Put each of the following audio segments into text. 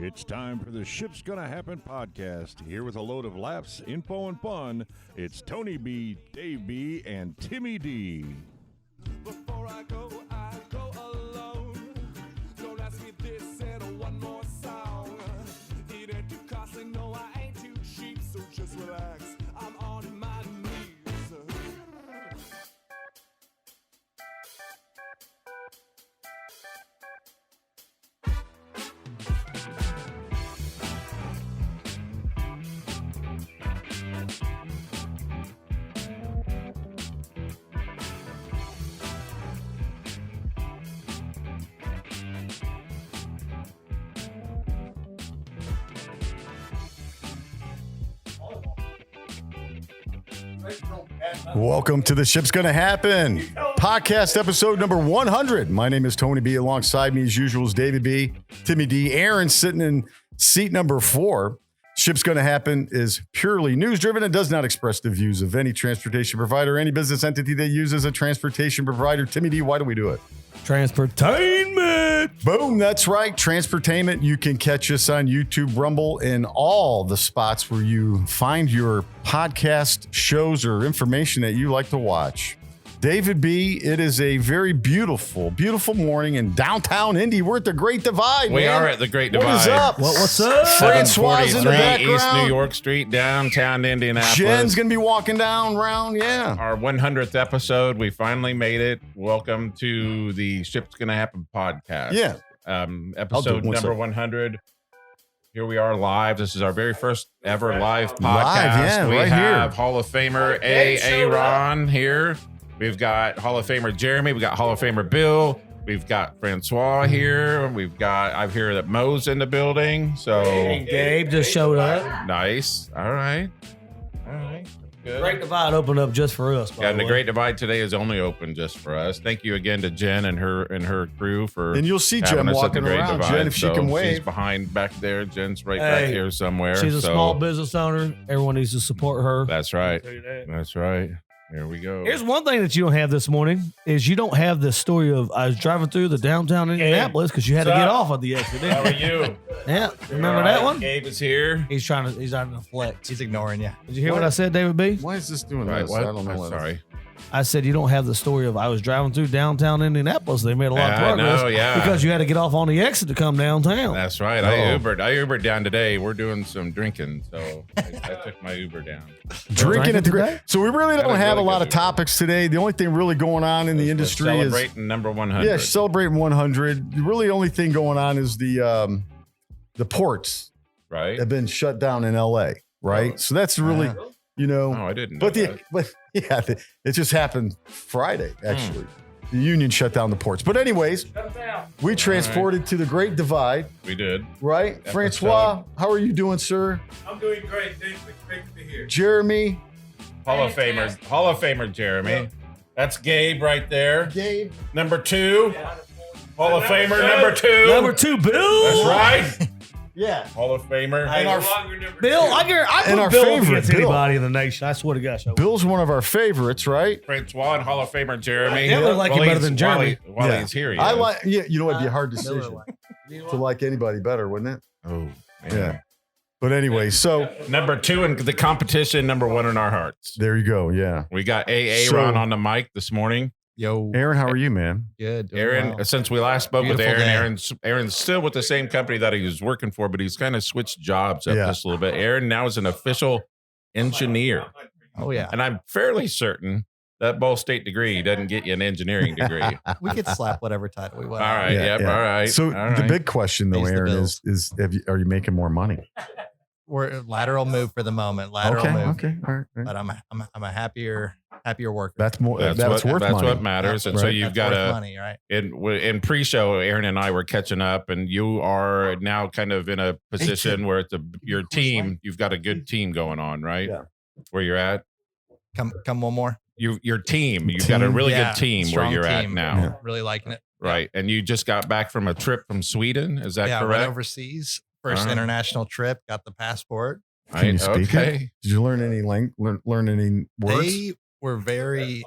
It's time for the Ship's Gonna Happen podcast. Here with a load of laughs, info, and fun, it's Tony B, Dave B, and Timmy D. Before I go alone. Don't ask me this and one more song. It ain't too costly, no, I ain't too cheap, so just relax. I'm on my knees. Welcome to the Ship's Gonna Happen Podcast, episode number 100. My name is Tony B. Alongside me, as usual, is David B, Timmy D, Aaron sitting in seat number 4. Ship's Gonna Happen is purely news-driven and does not express the views of any transportation provider or any business entity that uses a transportation provider. Timmy D, why do we do it? Transportainment. Boom, that's right. Transportainment. You can catch us on YouTube, Rumble, and all the spots where you find your podcast shows or information that you like to watch. David B., it is a very beautiful, beautiful morning in downtown Indy. We're at the Great Divide, We man. are at the Great Divide. What is up? What's up? Francois in the 743 background. East New York Street, downtown Indianapolis. Jen's going to be walking down around, yeah. Our 100th episode. We finally made it. Welcome to the Ship's Gonna Happen podcast. Yeah. Episode one number second. 100. Here we are live. This is our very first ever live podcast. yeah, we right have here. Hall of Famer Aaron here. We've got Hall of Famer Jeremy. We've got Hall of Famer Bill. We've got Francois here. I've heard that Mo's in the building. So Gabe just showed up. nice. All right. Good. Great Divide opened up just for us. Yeah, and the Great Divide today is only open just for us. Thank you again to Jen and her crew for. And you'll see having Jen us at walking the Great around. Divide. Jen, if she So can she's wave. behind back there. Jen's right back Hey, here somewhere. She's a So small business owner. Everyone needs to support her. That's right. I'll tell you that. That's right. Here we go. Here's one thing that you don't have this morning is you don't have the story of I was driving through the downtown Indianapolis because you had to What's get up? off of the exit. How Didn't are you? you? Yeah, remember All that right, one? Gabe is here. He's trying to flex. He's ignoring you. Did you hear what I said, David B? Why is this doing Right, this? what? I don't know. I'm what sorry. I said you don't have the story of I was driving through downtown Indianapolis. They made a lot of I progress know, yeah. because you had to get off on the exit to come downtown. That's right. I Ubered down today. We're doing some drinking, so I took my Uber down. Drinking at the today? Great. So we really That don't was have really a lot good. of topics today. The only thing really going on in the industry is celebrating number 100. yeah, celebrating 100. The really only thing going on is the ports right. have been shut down in LA, right? So that's really, Oh, I didn't. but know that. it just happened Friday actually. The union shut down the ports. But anyways, we transported to the Great Divide, We did. right? Episode. Francois, how are you doing, sir? I'm doing great. Thanks. Great to be here. Jeremy, Hall of Famer Jeremy. That's Gabe right there. Gabe, Number 2. Hall of Famer number 2. Number 2, Bill. That's right. yeah. Hall of Famer. And our Bill, I And put our Bill favorite, against Bill. anybody in the nation. I swear to gosh. I would. Bill's one of our favorites, right? Francois and Hall of Famer Jeremy. I definitely like you better than Jeremy. While Yeah. he's here, he I is. like. Yeah, you know, it'd be a hard decision Bill, to like anybody better, wouldn't it? Oh, man. Yeah. But anyway, so Number 2 in the competition, number 1 in our hearts. there you go. Yeah. We got Aaron So- on the mic this morning. Yo, Aaron, how are you, man? good. doing Aaron, well. since we last spoke with Beautiful Aaron, day. Aaron's still with the same company that he was working for, but he's kind of switched jobs up Yeah. just a little bit. Aaron now is an official engineer. Oh yeah, And I'm fairly certain that Ball State degree doesn't get you an engineering degree. All we could slap whatever title we want. right. Yep. All right. So all the right. big question, though, Pays the Aaron, bills. is are you making more money? We're lateral move for the moment. Lateral okay. move. Okay. All right. But I'm a happier worker. That's more. That's, That's worth that's money. what matters. And so Right. you've That's got worth a money, right? in pre-show. Aaron and I were catching up, and you are now kind of in a position where it's your team. You've got a good team going on, right? Yeah. Where you're at. Come one more. Your team. You've got a really Yeah, good team where strong you're at team. now. Yeah. Really liking it. Right. And you just got back from a trip from Sweden. Is that Yeah, went correct? overseas. First Uh-huh. international trip. Got the passport. Can you speak okay. it? Did you learn any learn any words? They were very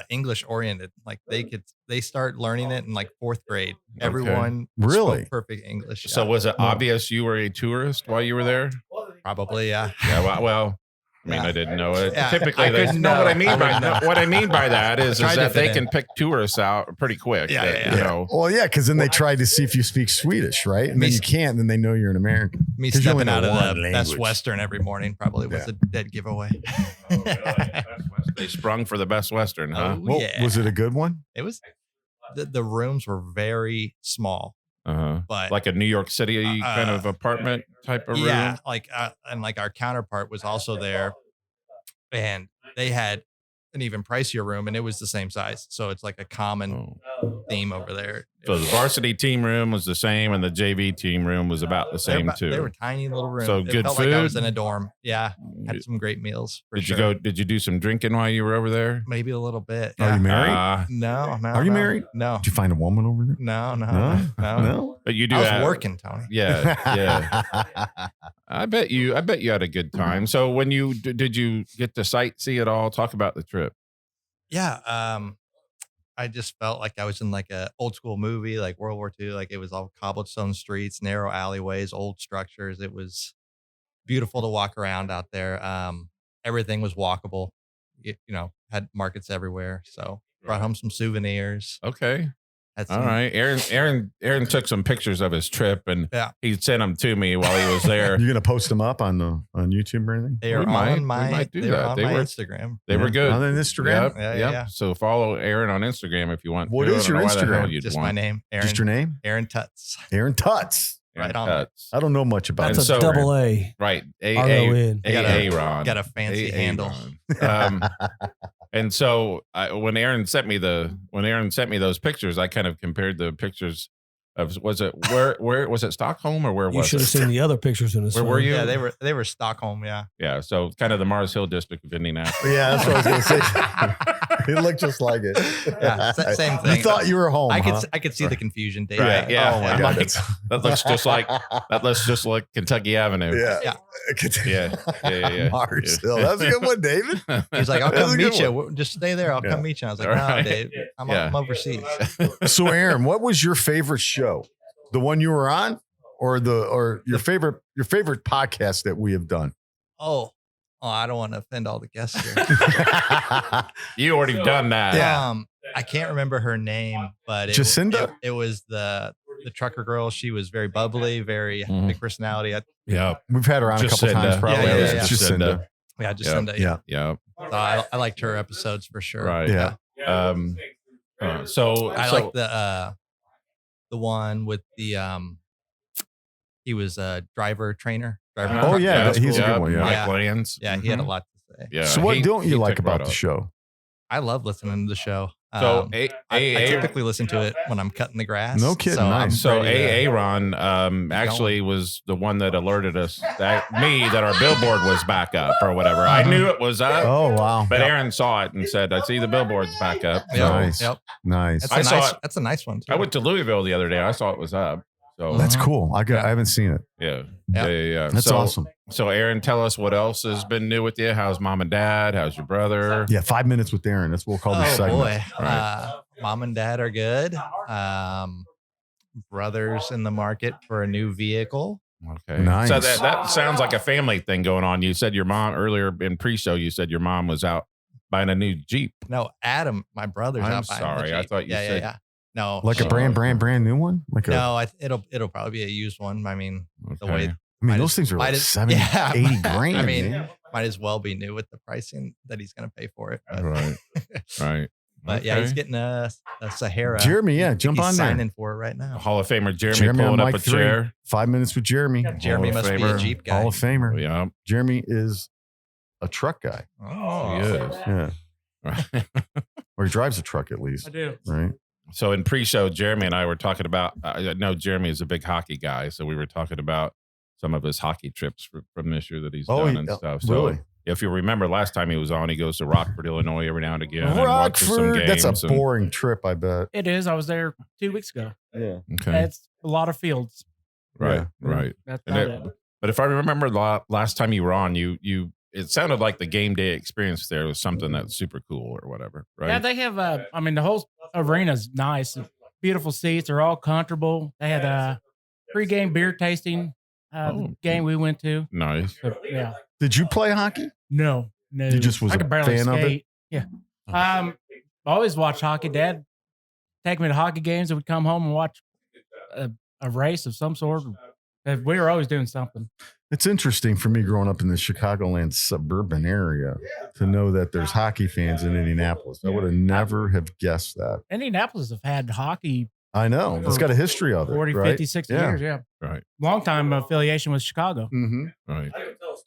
English oriented. Like they start learning it in like 4th grade. Everyone Really? spoke perfect English. So was it obvious you were a tourist while you were there? Probably, yeah. Yeah. Well, I mean, Yeah. I didn't know it. Yeah. Typically, I they couldn't know what I know. mean I by wouldn't know. what I mean by that is Tried to that fit they in. can pick tourists out pretty quick. Yeah, that, yeah, You yeah. know, Well, yeah, because then they try to see if you speak Swedish, right? And then you can't, then they know you're an American. Me 'Cause you only stepping out know of one the Best language. Western every morning probably was Yeah. a dead giveaway. they sprung for the best Western, huh? Oh, Well, yeah. was it a good one? It was the rooms were very small, Uh-huh. but Like a New York City kind of apartment type of room. yeah, and like our counterpart was also there, and they had an even pricier room, and it was the same size. So it's like a common Oh. theme over there. So the varsity team room was the same, and the JV team room was about the They were same about- too. They were tiny little rooms. So It good felt like I was food? in a dorm. Yeah, had some great meals. For Did sure. you go? Did you do some drinking while you were over there? Maybe a little bit. Are yeah. you married? No, no. Are you no. married? No, Did you find a woman over there? no, no, No? no. No. But you do. I was have- working, Tony. Yeah, yeah. I bet you had a good time. So when you did you get to sightsee at all? Talk about the trip. Yeah. I just felt like I was in like a old school movie, like World War II. Like it was all cobblestone streets, narrow alleyways, old structures. It was beautiful to walk around out there. Everything was walkable. Had markets everywhere. So brought home some souvenirs. Okay. Had some, All right. Aaron took some pictures of his trip and Yeah. he sent them to me while he was there. You gonna post them up on YouTube or anything? They are We might- on we my, might do they were that. on They my were- Instagram. They were good. On Instagram. Yep, Yeah, yep. yeah. So follow Aaron on Instagram if you want. What to. is I don't your know why the hell Instagram? you'd Just want. my name, Aaron. Just your name? Aaron Tuts. Aaron Tuts. Aaron Right on. Tuts. I don't know much about And That's it. a so- double A. Right. R-O-N. Aaron. Got a fancy handle. And so when Aaron sent me those pictures, I kind of compared the pictures of where was it Stockholm or where You was should have it? seen the other pictures in this. Where were one. you? Yeah, they were Stockholm. Yeah. Yeah, so kind of the Mars Hill district of Indianapolis. Yeah, that's what I was gonna say. It looked just like it. Yeah, same thing. You thought you were home. I huh? could see the confusion, Dave. Right, yeah. Oh my I'm god. like, that looks just like Kentucky Avenue. Yeah. Yeah. Yeah. Mars Hill. That's a good one, David. He's like, I'll That's a come good meet you. Just stay there. I'll Yeah. come meet you. I was like, All no, right. Dave. I'm Yeah. overseas. So, Aaron, what was your favorite show? The one you were on, or your favorite podcast that we have done? Oh, I don't want to offend all the guests here. You already done that. Yeah. I can't remember her name, but Jacinda? it was the trucker girl. She was very bubbly, very Mhm. big personality. Yeah. We've had her on a couple Jacinda. times, probably. Yeah, yeah, It's yeah. Jacinda. Yeah, Jacinda. Yeah. Yeah. So I liked her episodes for sure. Right. Yeah. So I like the one with the he was a driver trainer. Oh, yeah, That's he's a cool. good one, yeah. Mike Yeah. Lance. Yeah, he had a lot to say. Yeah. So, what he- don't he you like took about right the up. show? I love listening to the show. So I typically listen to it when I'm cutting the grass. No kidding, I'm nice. So ready to- Aaron actually was the one that alerted us that our billboard was back up or whatever. I knew it was up, Oh, wow. but Aaron saw it and said, "I see the billboard's back up." Yep, So Nice. Yep. Nice. That's I a saw nice. it. That's a nice one too. I went to Louisville the other day. I saw it was up. So That's cool. I haven't seen it. yeah. Yep. That's so, awesome. So Aaron, tell us what else has been new with you. How's mom and dad? How's your brother? Yeah, 5 minutes with Aaron. That's what we'll call this Oh segment. boy, Right. mom and dad are good. Brothers in the market for a new vehicle. Okay. Nice. So that sounds like a family thing going on. You said your mom earlier in pre-show. You said your mom was out buying a new Jeep. No, Adam, my brother's I'm out buying the sorry. I Jeep. thought you yeah, said- yeah. No, Like a she- brand new one? Like a, No, it'll probably be a used one. I mean, the Okay. way I mean, might those as- things are might like as- 70, yeah. 80 grand. I mean, man. might as well be new with the pricing that he's going to pay for it. But, Right. Right. but yeah, he's Okay. getting a Sahara. Jeremy, yeah, jump he's on there. signing for it right now. Hall of Famer Jeremy, Jeremy on pulling up mic a 3. chair. 5 minutes with Jeremy. Jeremy Hall of must be a Famer. Jeep guy. Hall of Famer. Yeah. Jeremy is a truck guy. Oh, He is. Yeah. Right. Or he drives a truck at least. I do. Right. So in pre-show, Jeremy and I were talking about. I know Jeremy is a big hockey guy, so we were talking about some of his hockey trips from this year that he's done and stuff. So really? if you remember last time he was on, he goes to Rockford, Illinois every now and again. and watches some Rockford. That's a games and- boring trip, I bet. It is. I was there 2 weeks ago. Yeah. Okay. It's a lot of fields. Right. Yeah. Right. That's And about it- it. But if I remember last time you were on, you it sounded like the game day experience there was something that's super cool or whatever, right? Yeah, they have. I mean, the whole arena's nice. Beautiful seats. They're all comfortable. They had a pre-game beer tasting. The game we went to. Nice. So, yeah. Did you play hockey? No. You just was I a could barely fan of it? skate. Yeah. I always watch hockey. Dad take me to hockey games and would come home and watch a race of some sort. We were always doing something. It's interesting for me growing up in the Chicagoland suburban area to know that there's hockey fans in Indianapolis. I would have never have guessed that. Indianapolis have had hockey I know. It's got a history of it. 40, right? 50, 60 years. Yeah. Right. Long time affiliation with Chicago. Mm-hmm. Right.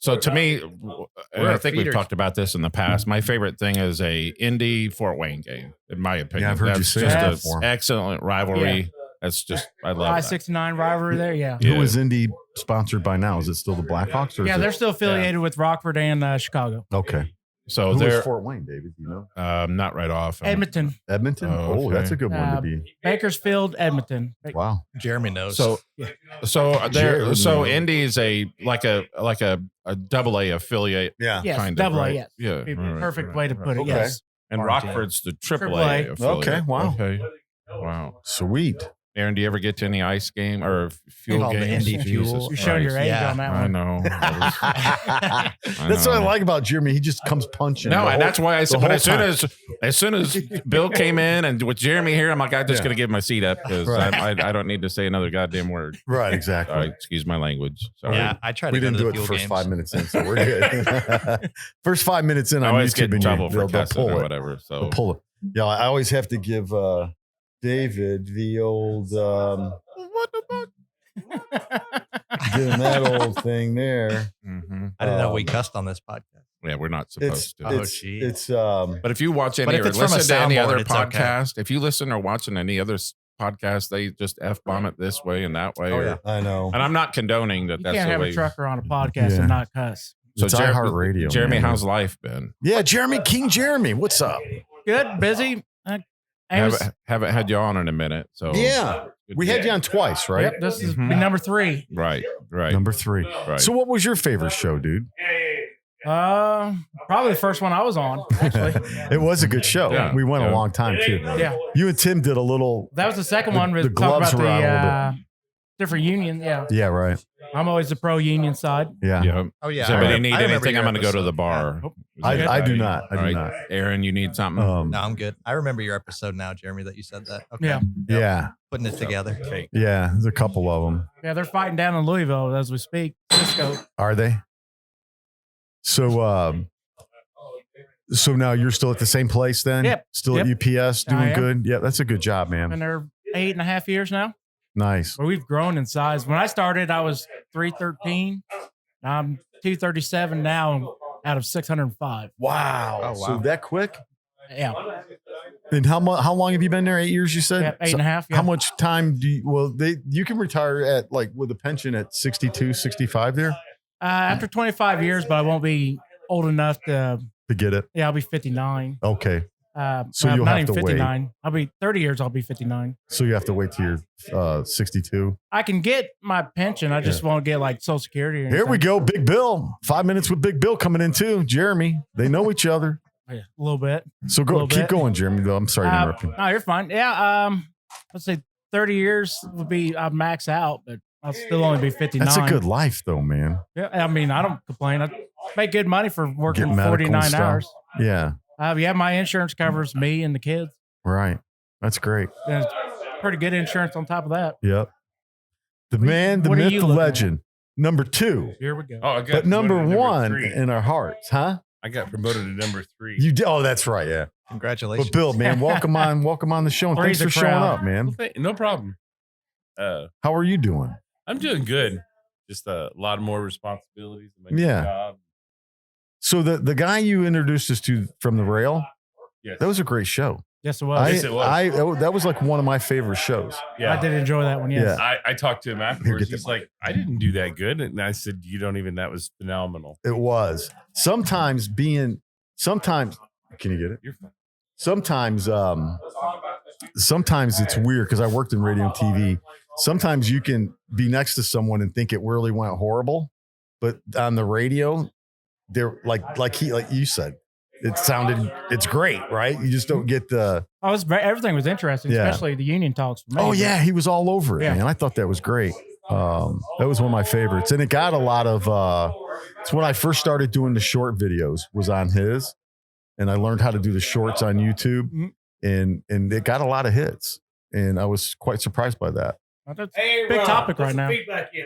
So to me, and I think we've talked about this in the past, my favorite thing is a Indy Fort Wayne game, in my opinion. Yeah, I've heard you say just that an before. excellent rivalry. Yeah. That's just, I love that. 569 rivalry there. Yeah. Who is Indy sponsored by now? Is it still the Blackhawks? Or Yeah, is they're it? still affiliated with Rockford and Chicago. Okay. So Who they're is Fort Wayne, David? Do you know? not right off. Edmonton, Edmonton? Oh, Oh, okay. that's a good one to be. Bakersfield, Edmonton. Wow. Jeremy knows. So Jared, so no. Indy is a double A affiliate. Yeah. Yes, kind of, double A, right? yes. Yeah. Be right, perfect right, way to right. put it. Okay. Yes. And Orange, Rockford's the triple Triple A A. affiliate. Okay, wow. Okay. Wow. Sweet. Aaron, do you ever get to any ice game or fuel Called the games? Indy Jesus Fuel. You're showing your Christ. age Yeah, on that I one. know. That's what I like about Jeremy. He just comes punching. No, the and whole- that's why I the said. But whole as soon as Bill came in and with Jeremy here, I'm like, I'm just Yeah. gonna give my seat up because Right. I don't need to say another goddamn word. Right, exactly. Sorry, excuse my language. Sorry. yeah, I tried to We go didn't to do the it the fuel first games. 5 minutes in, so we're good. First 5 minutes in I on always YouTube, get in and trouble for they'll cussing pull or it. whatever. So They'll pull it. Yeah, I always have to give David the old what the fuck? give him that old thing there. Mm-hmm. I didn't know we cussed on this podcast. Yeah, we're not It's supposed to. it's gee. it's But if you watch But any if or it's from a listen to any soundboard, other it's okay. podcast, if you listen or watching any other podcast, they just F bomb it this way and that way. Oh, or- yeah. I know. And I'm not condoning that You that's can't the have way. a trucker on a podcast Yeah. and not cuss. So It's iHeartRadio, Jeremy, man. how's life been? Yeah, Jeremy King Jeremy, what's up? Good, busy. Amos, Haven't had you on in a minute. So Yeah. We had you on twice, right? Yep, this is Mhm. be number 3. Right. Number 3. Right. So what was your favorite show, dude? Probably the first one I was on, actually. It was a good show. Yeah. We went Yeah. a long time too. Yeah. You and Tim did a little. That was the second The- one. the With gloves talk were about out a little the different union. Yeah. Yeah, right. I'm always the pro union side. Yeah. Yeah. Oh yeah. Does anybody need I remember anything? your I'm going to go to episode. the bar. I do not. I All do right. not. Aaron, you need something? No, I'm good. I remember your episode now, Jeremy, that you said that. Okay. Yeah. Yeah. Putting it together. Yeah. There's a couple of them. Yeah, they're fighting down in Louisville as we speak. Cisco. Are they? So, so now you're still at the same place then? Yep. Still at UPS, I doing am. good. Yeah, that's a good job, man. Been there 8.5 years now. Nice. But we've grown in size. When I started, I was 313. I'm 237 now out of 605. Wow. Oh, wow. So that quick? Yeah. And how long have you been there? 8 years, you said? Yeah, 8.5. Yeah. How much time do you can retire at like with a pension at 62, 65 there After 25 years, but I won't be old enough to. to get it? Yeah, I'll be 59. Okay. So well, you'll not have even to wait. 59. I'll be 30 years. I'll be 59. So you have to wait till you're 62. I can get my pension. I just won't get like Social Security. Or Here we anything. go. Big Bill. 5 minutes with Big Bill coming in too. Jeremy. They know each other. Yeah, a little bit. So go Little keep bit. going, Jeremy, though. I'm sorry to interrupt you. No, you're fine. Yeah. Let's say 30 years would be I'd max out, but I'll still only be 59. That's a good life though, man. Yeah, I mean, I don't complain. I make good money for working Get medical and 49 stuff. hours. Yeah. Yeah, my insurance covers me and the kids. Right. That's great. And it's pretty good insurance on top of that. Yep. The man, the what are myth, you the looking at? legend. Number 2. Here we go. Oh, I got But number promoted to 1 3. in our hearts, huh? I got promoted to number 3. You did. Oh, that's right. Yeah. Congratulations. But Bill, man, welcome on the show. And thanks Three's a for showing crowd. up, man. No problem. How are you doing? I'm doing good. Just a lot more responsibilities. in my Yeah. Job. So the guy you introduced us to from the rail, Yes. that was a great show. Yes, it was. Yes, it was. That was like one of my favorite shows. Yeah. I did enjoy that one. Yes. Yeah. I talked to him afterwards. get He's like, I didn't do that good. And I said, you don't even, that was phenomenal. It was. Sometimes can you get it? You're fine. Sometimes it's weird because I worked in radio and TV. Sometimes you can be next to someone and think it really went horrible, but on the radio, they're like you said, it's great, right? You just don't get the. Everything was interesting, Yeah. especially the union talks. For me. Oh yeah, he was all over it, Yeah. man. I thought that was great. That was one of my favorites, and it got a lot of. It's when I first started doing the short videos was on his, and I learned how to do the shorts on YouTube, and it got a lot of hits, and I was quite surprised by that. That's a big topic right now.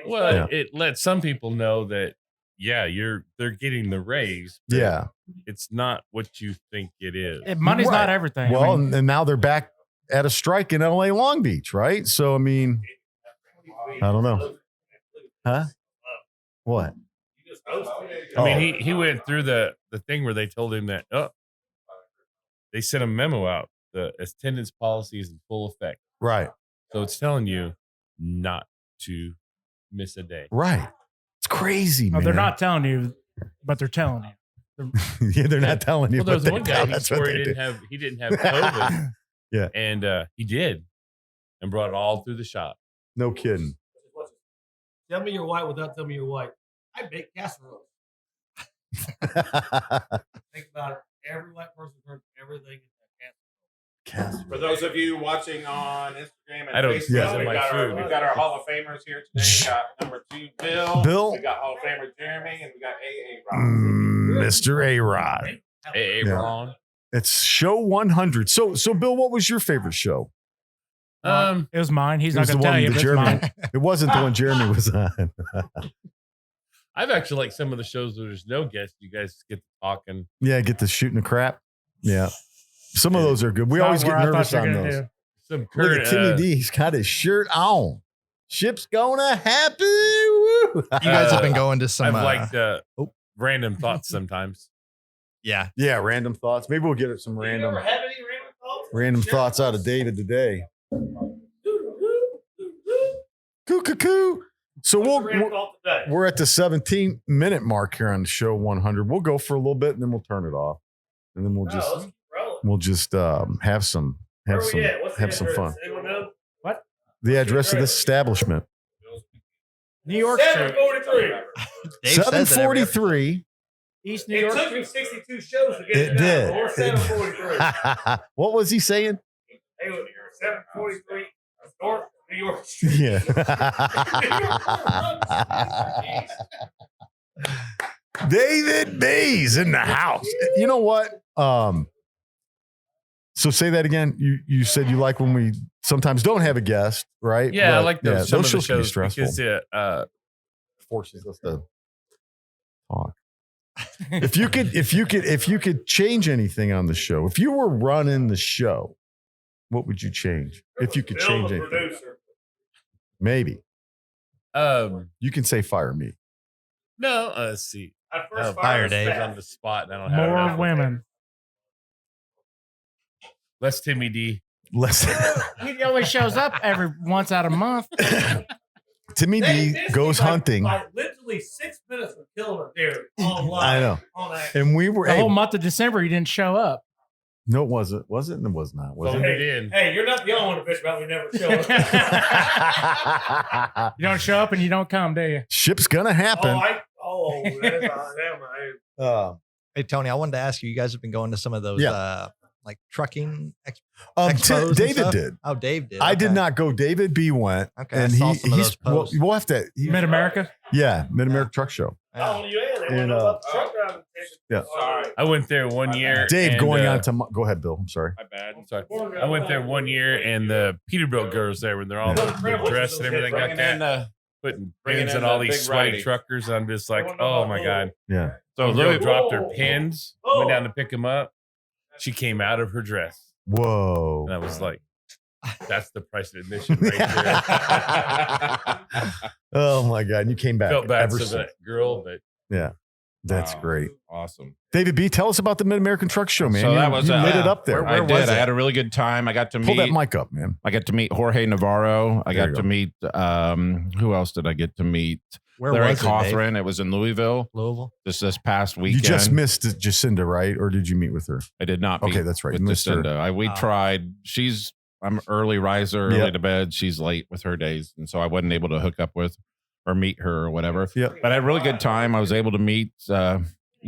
Well, Yeah. it lets some people know that, they're getting the raise. but Yeah. It's not what you think it is. Money's Right. not everything. Well, I mean, and now they're back at a strike in LA Long Beach, right? So I mean, I don't know. Huh? What? I mean, he went through the thing where they told him that, they sent a memo out. The attendance policy is in full effect. Right. So it's telling you not to miss a day. Right. It's crazy, man. they're not telling you, but they're telling you. Yeah, they're not telling you. Well, there was but one they guy tell- he that's swore what he they do. didn't have COVID. Yeah. And he did, and brought it all through the shop. No kidding. Tell me you're white without telling me you're white. I bake casserole. Think about it. Every white person turns everything into casserole. For those of you watching on Instagram and I don't Facebook, use we've, my got food. we've got our Hall of Famers here today. We got number 2, Bill. Bill. We got Hall of Famer Jeremy, and we got AA Ron. Mr. A-Rod. Hey, Yeah. Ron. It's show 100. So Bill, what was your favorite show? It was mine. He's It not was going the to tell one you, that but it's Jeremy. mine. It wasn't the one Jeremy was on. I've actually liked some of the shows where there's no guests. You guys get to talking. Yeah, get to shooting the crap. Yeah. Some of those are good. We Not always get where I thought nervous you were on gonna those. do. Some Look current, at Timmy D. He's got his shirt on. Ship's gonna happen. Woo. You guys have been going to some. I've liked random thoughts sometimes. Yeah. Yeah, random thoughts. Maybe we'll get some random thoughts out of David today. Coo coo coo. So we're at the 17-minute mark here on the show 100. We'll go for a little bit and then we'll turn it off, and then we'll just have some fun. What? The address of this establishment. New York Street. Dave says it every 743. East New York It took Street. me 62 shows to get It it did. down. Or 743. What was he saying? Hey, look, 743 North New York Street. Yeah. David B's in the house. You know what? So say that again. You said you like when we sometimes don't have a guest, right? Yeah, I But, like those. Some of the shows can be shows stressful. because Forces us to talk. If you could change anything on the show, if you were running the show, what would you change? If you could Bill, change the anything, producer. maybe you can say fire me. no, let's see. I first Fire fired Dave. On the spot, and I don't have More enough. women. Less Timmy D. Listen, He only shows up every once out a month. Timmy D goes hunting. Like literally 6 minutes of killing a deer online. I know. On action. And we were The hey, whole month of December, he didn't show up. no, it wasn't. Was it? And it was not. Was Phoned it? it in. Hey, you're not the only one to bitch about me never showing up. You don't show up and you don't come, do you? Ship's gonna happen. Hey, Tony, I wanted to ask you, you guys have been going to some of those like trucking expos and David stuff? did. Oh, Dave did. I did Okay. not go. David B went. Okay, I and saw some of he's those posts. we'll have to. Mid America? Yeah, Mid America Truck Show. Oh, you ain't. They And, want to know about the truck driving. yeah. Sorry. I went there one year. Dave and, going on to. Go ahead, Bill. I'm sorry. My bad. I'm sorry. I went there one year, and the Peterbilt girls there when they're all dressed and everything like that, putting bringing pins in on all the these big sweaty righty. truckers. I'm just like, oh my god. Yeah. So Louis- Louis dropped her pins, went down to pick them up. She came out of her dress, Whoa. and I was like, that's the price of admission right there. Oh my God. And you came back. Felt bad ever for since. that girl, but That's Wow. great. Awesome. David B, tell us about the Mid American Truck Show, man. So that was you lit it up there. I did. I had a really good time. I got to Pull that meet. mic up, man. I got to meet Jorge Navarro. I There you got go. to meet. Who else did I get to meet? Where Larry was it, Dave? Cothran. It was in Louisville. Louisville. Just this past You weekend. just missed Jacinda, right? Or did you meet with her? I did not. Okay, meet that's right. With You missed her. Jacinda. We Oh. tried. I'm early riser, early Yep. to bed. She's late with her days, and so I wasn't able to hook up with or meet her or whatever. Yep. But I had a really good time. I was able to meet,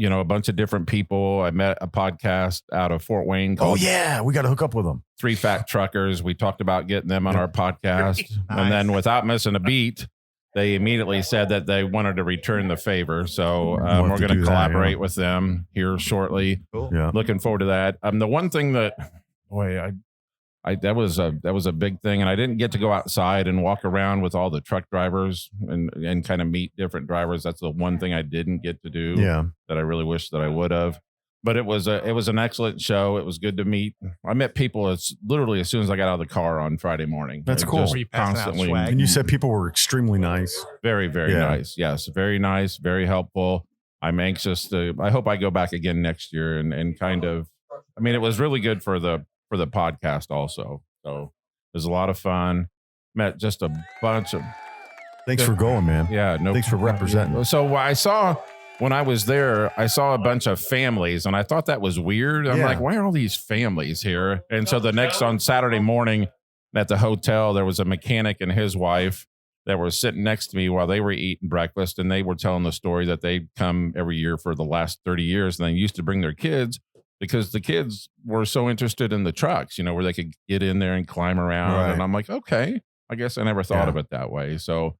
a bunch of different people. I met a podcast out of Fort Wayne Oh called yeah, we got to hook up with them. Three Fat Truckers. We talked about getting them on our podcast. And then without missing a beat, they immediately said that they wanted to return the favor. So We'll have we're to going do to that, collaborate yeah. with them here shortly. Cool. Yeah. Looking forward to that. The one thing that, boy, that was a big thing, and I didn't get to go outside and walk around with all the truck drivers and kind of meet different drivers. That's the one thing I didn't get to do. Yeah. That I really wish that I would have. But it was an excellent show. It was good to meet. I met people literally as soon as I got out of the car on Friday morning. That's It cool. just Were you passing out constantly, swag? And you said people were extremely nice. very, very Yeah. nice. Yes, very nice, very helpful. I'm anxious to. I hope I go back again next year and kind of. I mean, it was really good for the podcast also. So it was a lot of fun. Met just a bunch of Thanks for going, man. yeah. No, Thanks for representing. So when I was there, I saw a bunch of families, and I thought that was weird. I'm Yeah. like, why are all these families here? And so on Saturday morning at the hotel, there was a mechanic and his wife that were sitting next to me while they were eating breakfast, and they were telling the story that they come every year for the last 30 years, and they used to bring their kids because the kids were so interested in the trucks, where they could get in there and climb around. Right. And I'm like, okay, I guess I never thought Yeah. of it that way. So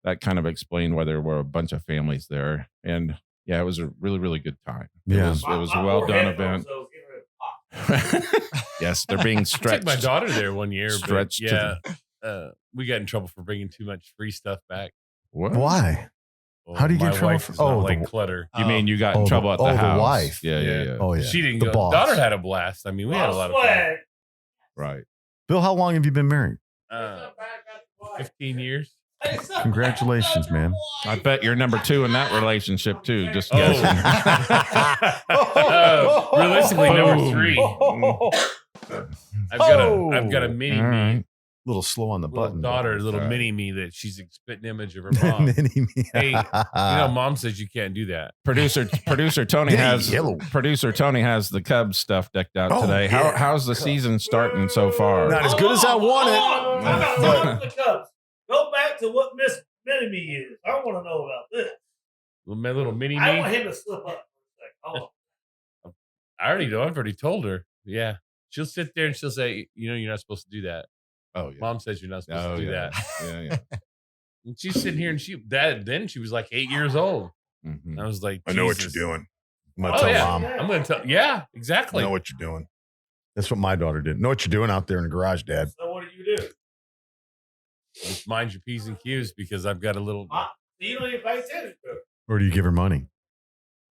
that kind of explained why there were a bunch of families there. And yeah, it was a really, really good time. Yeah. It was a well done event. Yes, they're being I took stretched. my daughter there one year. Stretched But to yeah, we got in trouble for bringing too much free stuff back. What? Why? Well, How do you get my in trouble wife for- does not oh, like the- clutter. You mean you got Oh, in the- trouble at the oh, the house? wife. Yeah. Oh yeah. She didn't The go. boss. Daughter had a blast. I mean, we had a lot of fun. Right. Bill, how long have you been married? 15 years. Congratulations, man. I bet you're number 2 in that relationship too. Just Oh. guessing. Realistically, number 3. I've got a mini All me, right. A little slow on the little button. daughter, little All right. mini me that she's a spitting image of her mom. Mini me. Hey, mom says you can't do that. Producer Tony Yeah, has yellow. producer Tony has the Cubs stuff decked out Oh, today. yeah. How's the season starting so far? Not as good as I want it. Time out for the Cubs. Go back to what Miss Minnie is. I want to know about this. My little mini I want me. him to slip up for a second. Hold on. I already know. I've already told her. Yeah, she'll sit there and she'll say, "You're not supposed to do that." Oh yeah. Mom says you're not supposed to do yeah. that. Yeah. And she's sitting here and then she was like 8 years old. Mhm. I was like, I know what Jesus. you're doing. I'm gonna Oh, tell yeah. mom. I'm gonna tell. Yeah, I exactly. know what you're doing. That's what my daughter did. Know what you're doing out there in the garage, Dad. So what do you do? Just mind your P's and Q's because I've got a little. You don't even pay attention to it. Or do you give her money?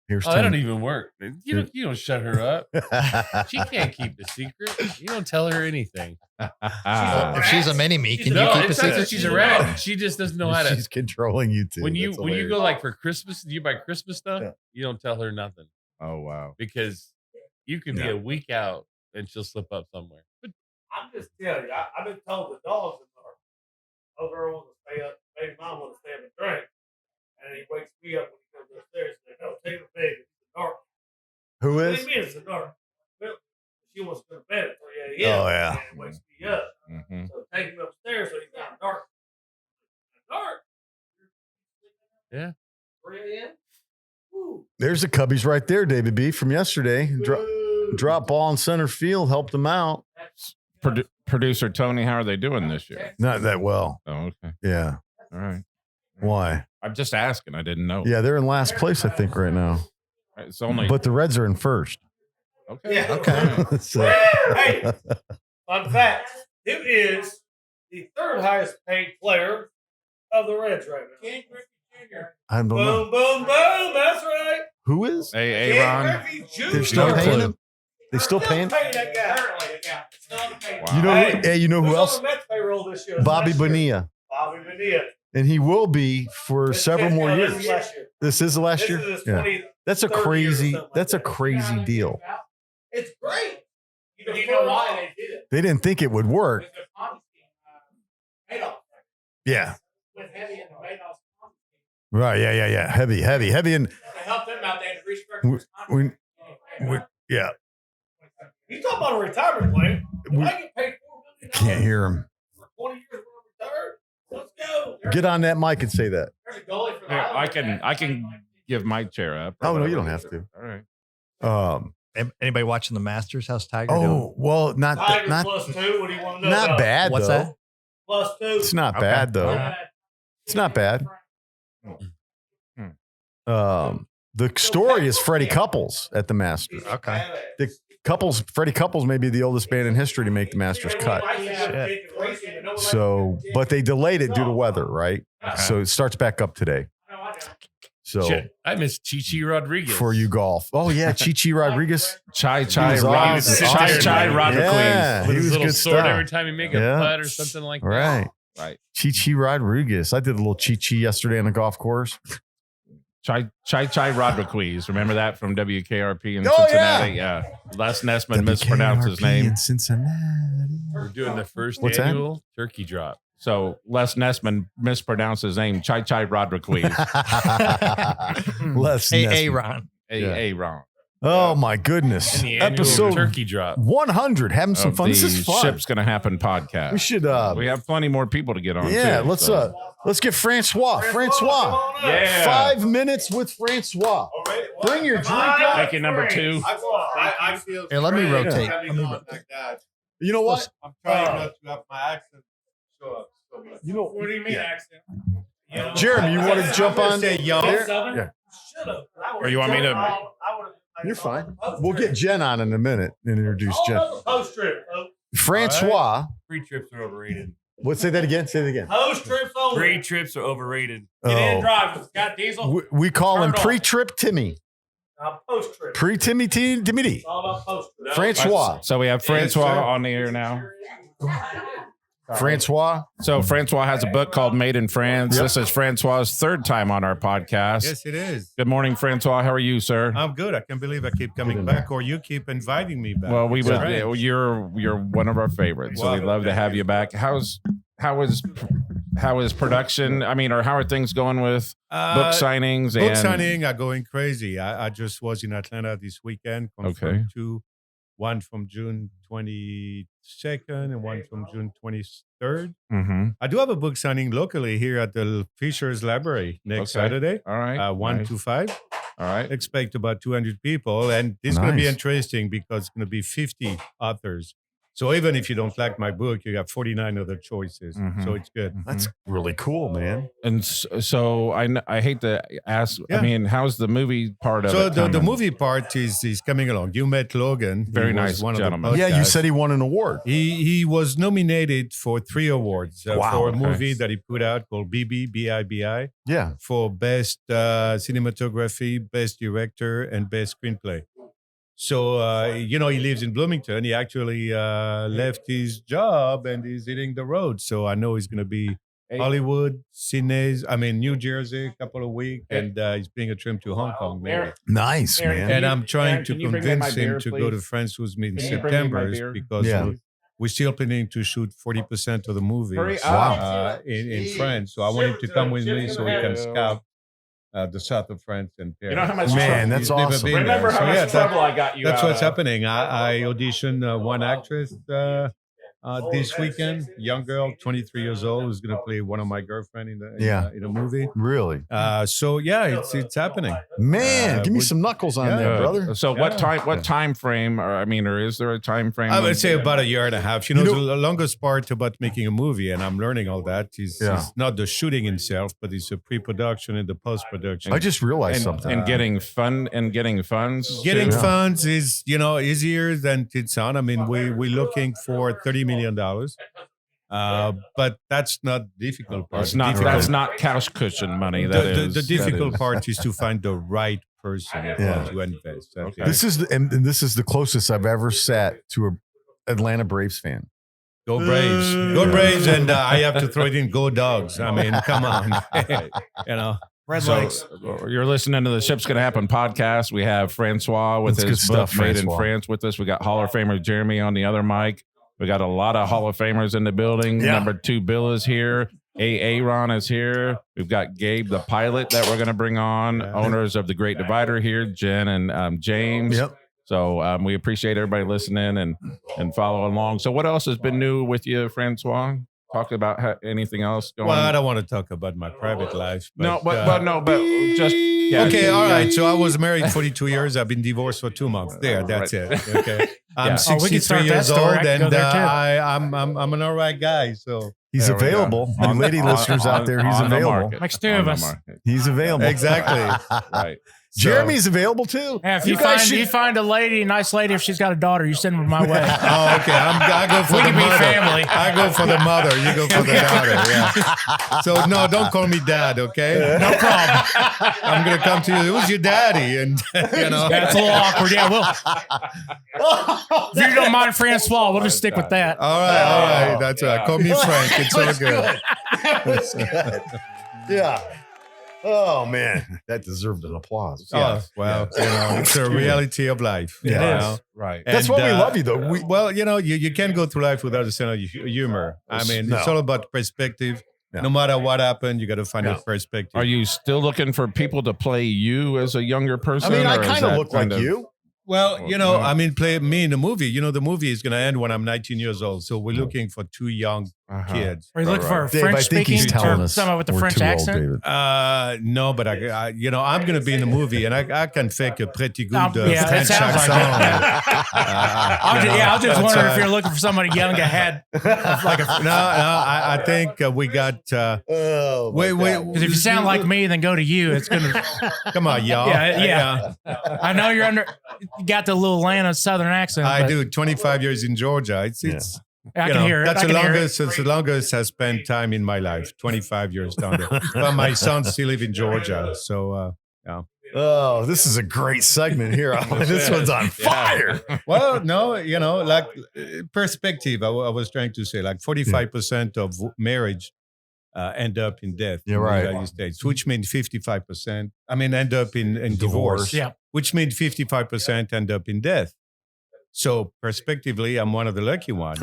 Here's Oh, that don't 10. even work. You don't shut her up. She can't keep the secret. You don't tell her anything. If she's a mini me, can you No, keep a it's not that secret? she's a rat. She just doesn't know how to. She's controlling you too. When you That's go hilarious. like for Christmas, you buy Christmas stuff. Yeah. You don't tell her nothing Oh wow. because you could be Yeah. a week out and she'll slip up somewhere. But I'm just telling you, I've been told the dogs in there. Oh, girl wants to stay up. Baby mom wants to stay up and drink. And he wakes me up when he comes upstairs and says, "No, take the baby. It's the dark." Who What do is? you mean it's the dark? Well, she wants to go to bed at 3 a.m. Oh, yeah. And it wakes me up. Mhm. So take him upstairs so he's not dark. Dark. Yeah. 3 a.m. Woo. There's the Cubbies right there, David B. from yesterday. Drop ball in center field, helped them out. Producer Tony, how are they doing this year? Not that well. Oh, okay. Yeah. All right. Why? I'm just asking. I didn't know. Yeah, they're in last place, I think, right now. It's only But the Reds are in first. okay. Yeah. Okay. So- Hey, fun fact. Who is the third highest paid player of the Reds right now? Ken Griffey Jr. I don't know. Boom, boom, boom. That's right. Who is? Hey, Ken Aaron. Griffey Jr. They're still No paying clue. him? They still paying? that guy. Wow. You know, Hey, hey, you know who Who's else? on the Mets payroll this year? Bobby Last year. Bonilla. Bobby Bonilla. And he will be for several more This years. is last year. This is the last This year? is his Yeah. 20th. That's a third year or crazy, something like that's a that. crazy deal. It's great. You know why they did it? They didn't think it would work. With their Ponzi scheme, Madoff. Yeah. With Heavy and the Madoff's Ponzi scheme. Right. Yeah. Heavy. And To help them out, they had to restructure this we- contract. yeah, You talking about a retirement plan? If We- I get paid $4 million can't hear him. for 20 years when I'm retired, let's go. Get on that mic and say that. There's a goalie for the Here, Islanders I can give my chair up. Oh, no, you don't have to. All right. Anybody watching the Masters? How's Tiger doing? Oh, well, not Tiger not plus 2. What do you want to know? not about? bad What's though. that? Plus 2. It's not Okay. bad though. Yeah. It's not bad. Hmm. The story is Freddie Couples at the Masters. Okay. Freddie Couples may be the oldest man in history to make the Masters cut. So, but they delayed it due to weather, right? So it starts back up today. So Shit, I miss Chichi Rodriguez. for you golf. Oh yeah, Chichi Rodriguez. Chai was awesome. Rodriguez. Yeah, with he his was little good sword stuff. every time he make a Yeah. putt or something like that. Right. Right. Chichi Rodriguez. I did a little Chichi yesterday on the golf course. Chai Rodriguez. Remember that from WKRP in Oh, Cincinnati? Yeah. Les Nessman mispronounced his WKRP name. in Cincinnati. We're doing the first What's that? annual turkey drop. So Les Nessman mispronounced his name. Chai Rodriguez. Les Hey, Nessman. Ron. Ron. Oh my goodness. And the annual Episode turkey drop. 100. Having some Of fun. This the is fun. Ship's Gonna Happen podcast. We should We have plenty more people to get on. yeah, too, let's so. Let's get Francois. Francois. Yeah. 5 minutes with Francois. Bring your drink up. Make it number 2. I feel Here, let me great rotate. coming on like that. You know what? I'm trying not to have my accent show up so much. You know, What do you mean accent? Jeremy, you want to jump on? Say young. there? Southern? Yeah. Shut up. Or you want me to- You're fine. We'll get Jen on in a minute and introduce Jen. Post trip. folks. Francois. Free trips are overrated. Say that again. Say it again. Post trips only. Free trips are overrated. Get in Oh. drive. Got diesel. We call him Turn it off. pre-trip Timmy. Post trip. Pre-Timmy Timmy. It's all about post trip. Francois. So we have Francois on the air now. Francois. So Francois has a book called Made in France. Yep. This is Francois's third time on our podcast. Yes, it is. Good morning, Francois. How are you, sir? I'm good. I can't believe I keep coming back, or you keep inviting me back. Well, we It's would. strange. You're one of our favorites, so we'd love to have you back. How is production? I mean, or how are things going with book signings? Book and signing are going crazy. I just was in Atlanta this weekend. Confirmed two, one from June 22nd and one from June 23rd. Mhm. I do have a book signing locally here at the Fisher's Library next Okay. Saturday, All right. 1 Nice. to 5. All right. Expect about 200 people. And this is going to be Nice. interesting because it's going to be 50 authors. So even if you don't like my book, you got 49 other choices. Mhm. So it's good. That's really cool, man. And so I hate to ask. I Yeah. mean, how's the movie part of So it? the coming? movie part is coming along. You met Logan. He Very was nice one gentleman. Of the Yeah, you podcasts. said he won an award. He was nominated for 3 awards Wow, for a okay. movie that he put out called BIBI Yeah. for best cinematography, best director, and best screenplay. So he lives in Bloomington. He actually left his job and he's hitting the road. So I know he's going to be Hollywood, New Jersey, a couple of weeks, and he's being a trip to Hong Kong. Maybe. Nice, Aaron, man. And I'm trying to can you bring me my convince him beer, to go to please? France with me in Can you bring me my September beer? because Yeah. we're still planning to shoot 40% of the movie Hurry up. in France. So I want him to come with me so we can scout the south of France and Paris. You know how much Man, trouble- that's He's never awesome. been there. Remember how So, much yeah, trouble I got you. That's out what's of. happening. I auditioned one actress this weekend, young girl, 23 years old, who's going to play one of my girlfriend in a movie. Really? So yeah, it's happening. Man, give me we- some knuckles on yeah. there, brother. So what time frame? Or is there a time frame? I when- would say about a year and a half. The longest part about making a movie, and I'm learning all that, is not the shooting itself, but it's the pre-production and the post-production. I just realized and, something. and getting funds. Getting too. funds is easier than it sounds. I mean, we're looking for $30 million, but that's not difficult part. It's not. Difficult- That's not couch cushion money. That is the difficult that is- part is to find the right person Yeah. to invest. Okay. This is and this is the closest I've ever sat to a Atlanta Braves fan. Go Braves, go Braves, and I have to throw it in. Go Dogs. I mean, come on, Red So Lakes. you're listening to the Ship's Gonna Happen podcast. We have Francois with That's his good book stuff, Made Francois. in France with us. We got Hall of Famer Jeremy on the other mic. We got a lot of Hall of Famers in the building. Yeah. Number 2 Bill is here. Aaron is here. We've got Gabe, the pilot, that we're going to bring on. Yeah. Owners of the Great Divider here, Jen and James. Yep. So we appreciate everybody listening and following along. So what else has been new with you, Francois? Talk about anything else going Well, I don't want to talk about my private life. No, but but just Yeah, Okay, yeah, all yeah. right. So I was married 42 years. I've been divorced for 2 months. There, that's Right. it. Okay, I'm Yeah. 63 start that years story. old, I can go and there, too. I'm an all right guy. So He's There we go. available. You lady listeners out there, he's on the available. market. Makes two of On the us. market. He's available. exactly. Right. Jeremy's available too. Yeah, if You you, guys find should- you find a lady, nice lady, if she's got a daughter, you send her my way. Oh, okay. I go for We the can be mother. family. I go for the mother. You go for the daughter. Yeah. So no, don't call me dad. Okay. No problem. I'm gonna come to you. Who's your daddy? And That's a little awkward. Yeah, if you don't mind Francois, we'll just stick with that. All right. That's right. Call me Frank. It's all good. That was good. Yeah. Oh man, that deserved an applause. Oh, well, it's a reality of life. Yeah. you It know? is. Right. That's And, why we love you, though. Well, you can't go through life without a sense of humor. I mean, No. it's all about perspective. Yeah. No matter what happened, you got to find Yeah. a perspective. Are you still looking for people to play you as a younger I person? mean, I or is kind of that look like kind of- you. Well, no. I mean, play me in the movie. The movie is going to end when I'm 19 years old. So we're looking for 2 young Uh-huh. kids. Are you looking for a Dave, I French think he's speaking telling or us someone with a we're French too old, accent? David. No, but I'm going to be in the movie, and I can fake a pretty good Yeah, it French sounds like accent. I was just That's wondering if right. you're looking for somebody young ahead. No, I think we got. Oh, wait. Because if you sound like me, then go to you. It's gonna. Come on, y'all. Yeah. I know you got the little Atlanta Southern accent. I but do 25 years in Georgia. It's I can hear it. That's I the can hear it. longest. It's the longest I spent time in my life. 25 years down there. But my sons still live in Georgia, so Oh, this is a great segment here. This one's on fire. well, no, like perspective. I was trying to say, like 45% of marriage end up in death Yeah, in right. the United States, which means 55%. I mean, end up in divorce. Yeah. Which means 55% end up in death. So, perspectively, I'm one of the lucky ones.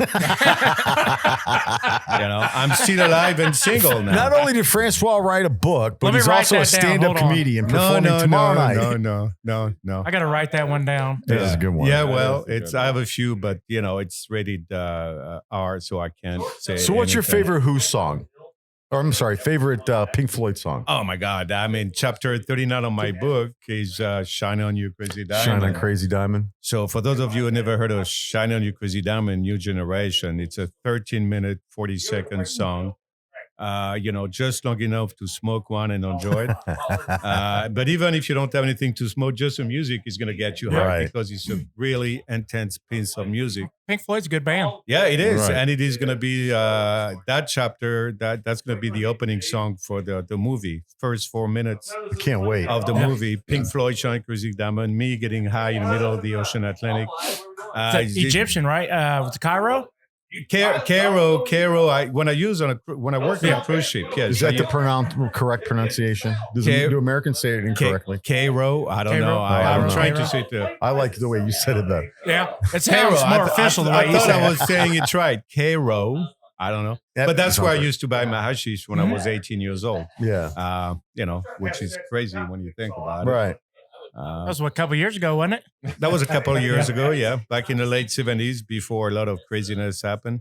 I'm still alive and single now. Not only did Francois write a book, but Let me he's write also a that down. stand-up Hold on. comedian performing tomorrow night. No. I got to write that one down. This is a good one. Yeah, well, I have a few, but it's rated R, so I can't say. So, what's your anything. favorite Who song? Or I'm sorry, favorite Pink Floyd song? Oh my God! I mean, chapter 39 of my book is "Shine on You, Crazy Diamond." Shine on Crazy Diamond. So, for those of you who never heard of "Shine on You, Crazy Diamond," New Generation, it's a 13-minute, 40-second song. Just long enough to smoke one and enjoy it. But even if you don't have anything to smoke, just the music is going to get you high Right. because it's a really intense piece of music. Pink Floyd's a good band. Yeah, it is, Right. and it is going to be that chapter. That's going to be the opening song for the movie. First 4 minutes I can't wait. of the movie. Pink Floyd, Shine Crazy Diamond, me getting high in the middle of the ocean Atlantic. It's Egyptian, right? With the Cairo? Cairo. When I work on a cruise ship, yes. Is that the correct pronunciation? Do Americans say it incorrectly? Cairo? I don't Cairo? know. I'm Cairo. trying to say it. I like the way you said it, though. Yeah. It Cairo. sounds more official the way I you thought said I it. was saying it right. Cairo. I don't know. That But that's sounds where I right. used to buy my hashish when I was 18 years old. Yeah. Which is crazy when you think about it. Right. That was a couple years ago, wasn't it? That was a couple of years ago, yeah. Back in the late 70s, before a lot of craziness happened.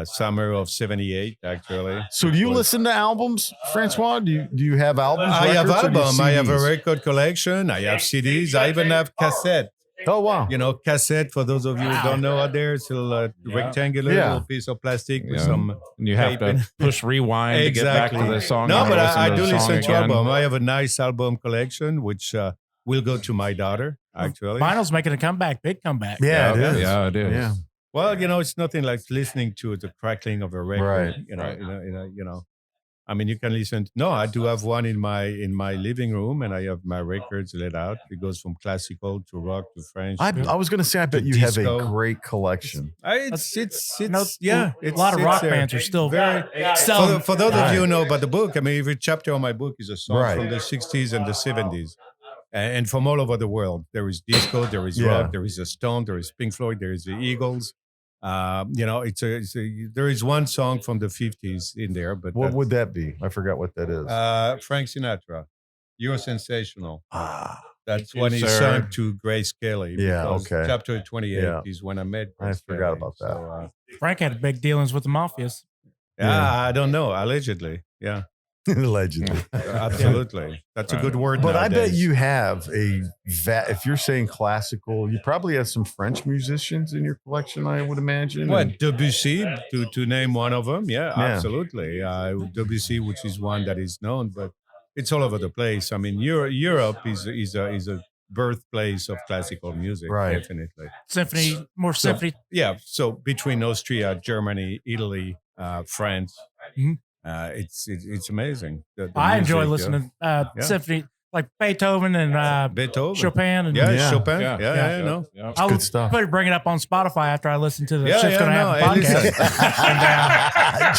Summer of 78, actually. So, do you listen to albums, Francois? Do you have albums? I have records, or do you album. I have a CDs? record collection. I have CDs. I even have cassette. Oh, wow. Cassette, for those of you who don't know out there, it's a rectangular Yeah. little piece of plastic with Yeah. some And you have tape in. to push rewind to get back to the song. No, and but listen I to do the song listen to again. album. I have a nice album collection, which will go to my daughter, actually. Vinyl's making a comeback, big comeback. Yeah, it is. Yeah, it is. Yeah. Well, it's nothing like listening to the crackling of a record. Right. I mean, you can listen. No, I do have one in my living room, and I have my records laid out. It goes from classical to rock to French. I was going to say, I bet The you have a disco. great collection. It's A lot of rock bands are still very. selling. For those of you who know about the book, I mean, every chapter of my book is a song Right. from the 60s and the 70s. And from all over the world. There is disco, there is Yeah. rock, there is a Stone, there is Pink Floyd, there is the Eagles. There is one song from the 50s in there, but What would that be? I forgot what that is. Frank Sinatra, "You're Sensational." That's Thank you, when he sir. sang to Grace Kelly. Yeah, because okay. Chapter 28 Yeah. is when I met I Grace forgot Kelly. about that. So, Frank had big dealings with the mafias. I don't know. Allegedly, yeah. Allegedly. Absolutely. That's a good word. But I bet nowadays. you have if you're saying classical, you probably have some French musicians in your collection, I would imagine. What, And- Debussy, to name one of them? Yeah, Yeah. absolutely. Debussy, which is one that is known, but it's all over the place. I mean, Europe is a birthplace of classical music, Right. definitely. Symphony, more So- symphony. Yeah, so between Austria, Germany, Italy, France, Mhm. it's amazing. The I enjoy music, listening Yeah. symphony like Beethoven and Beethoven, Chopin. And yeah, Yeah. Chopin, Yeah. yeah, no. I'll good stuff. probably bring it up on Spotify after I listen to the Yeah, Ship's yeah, Gonna no, Happen hey, podcast.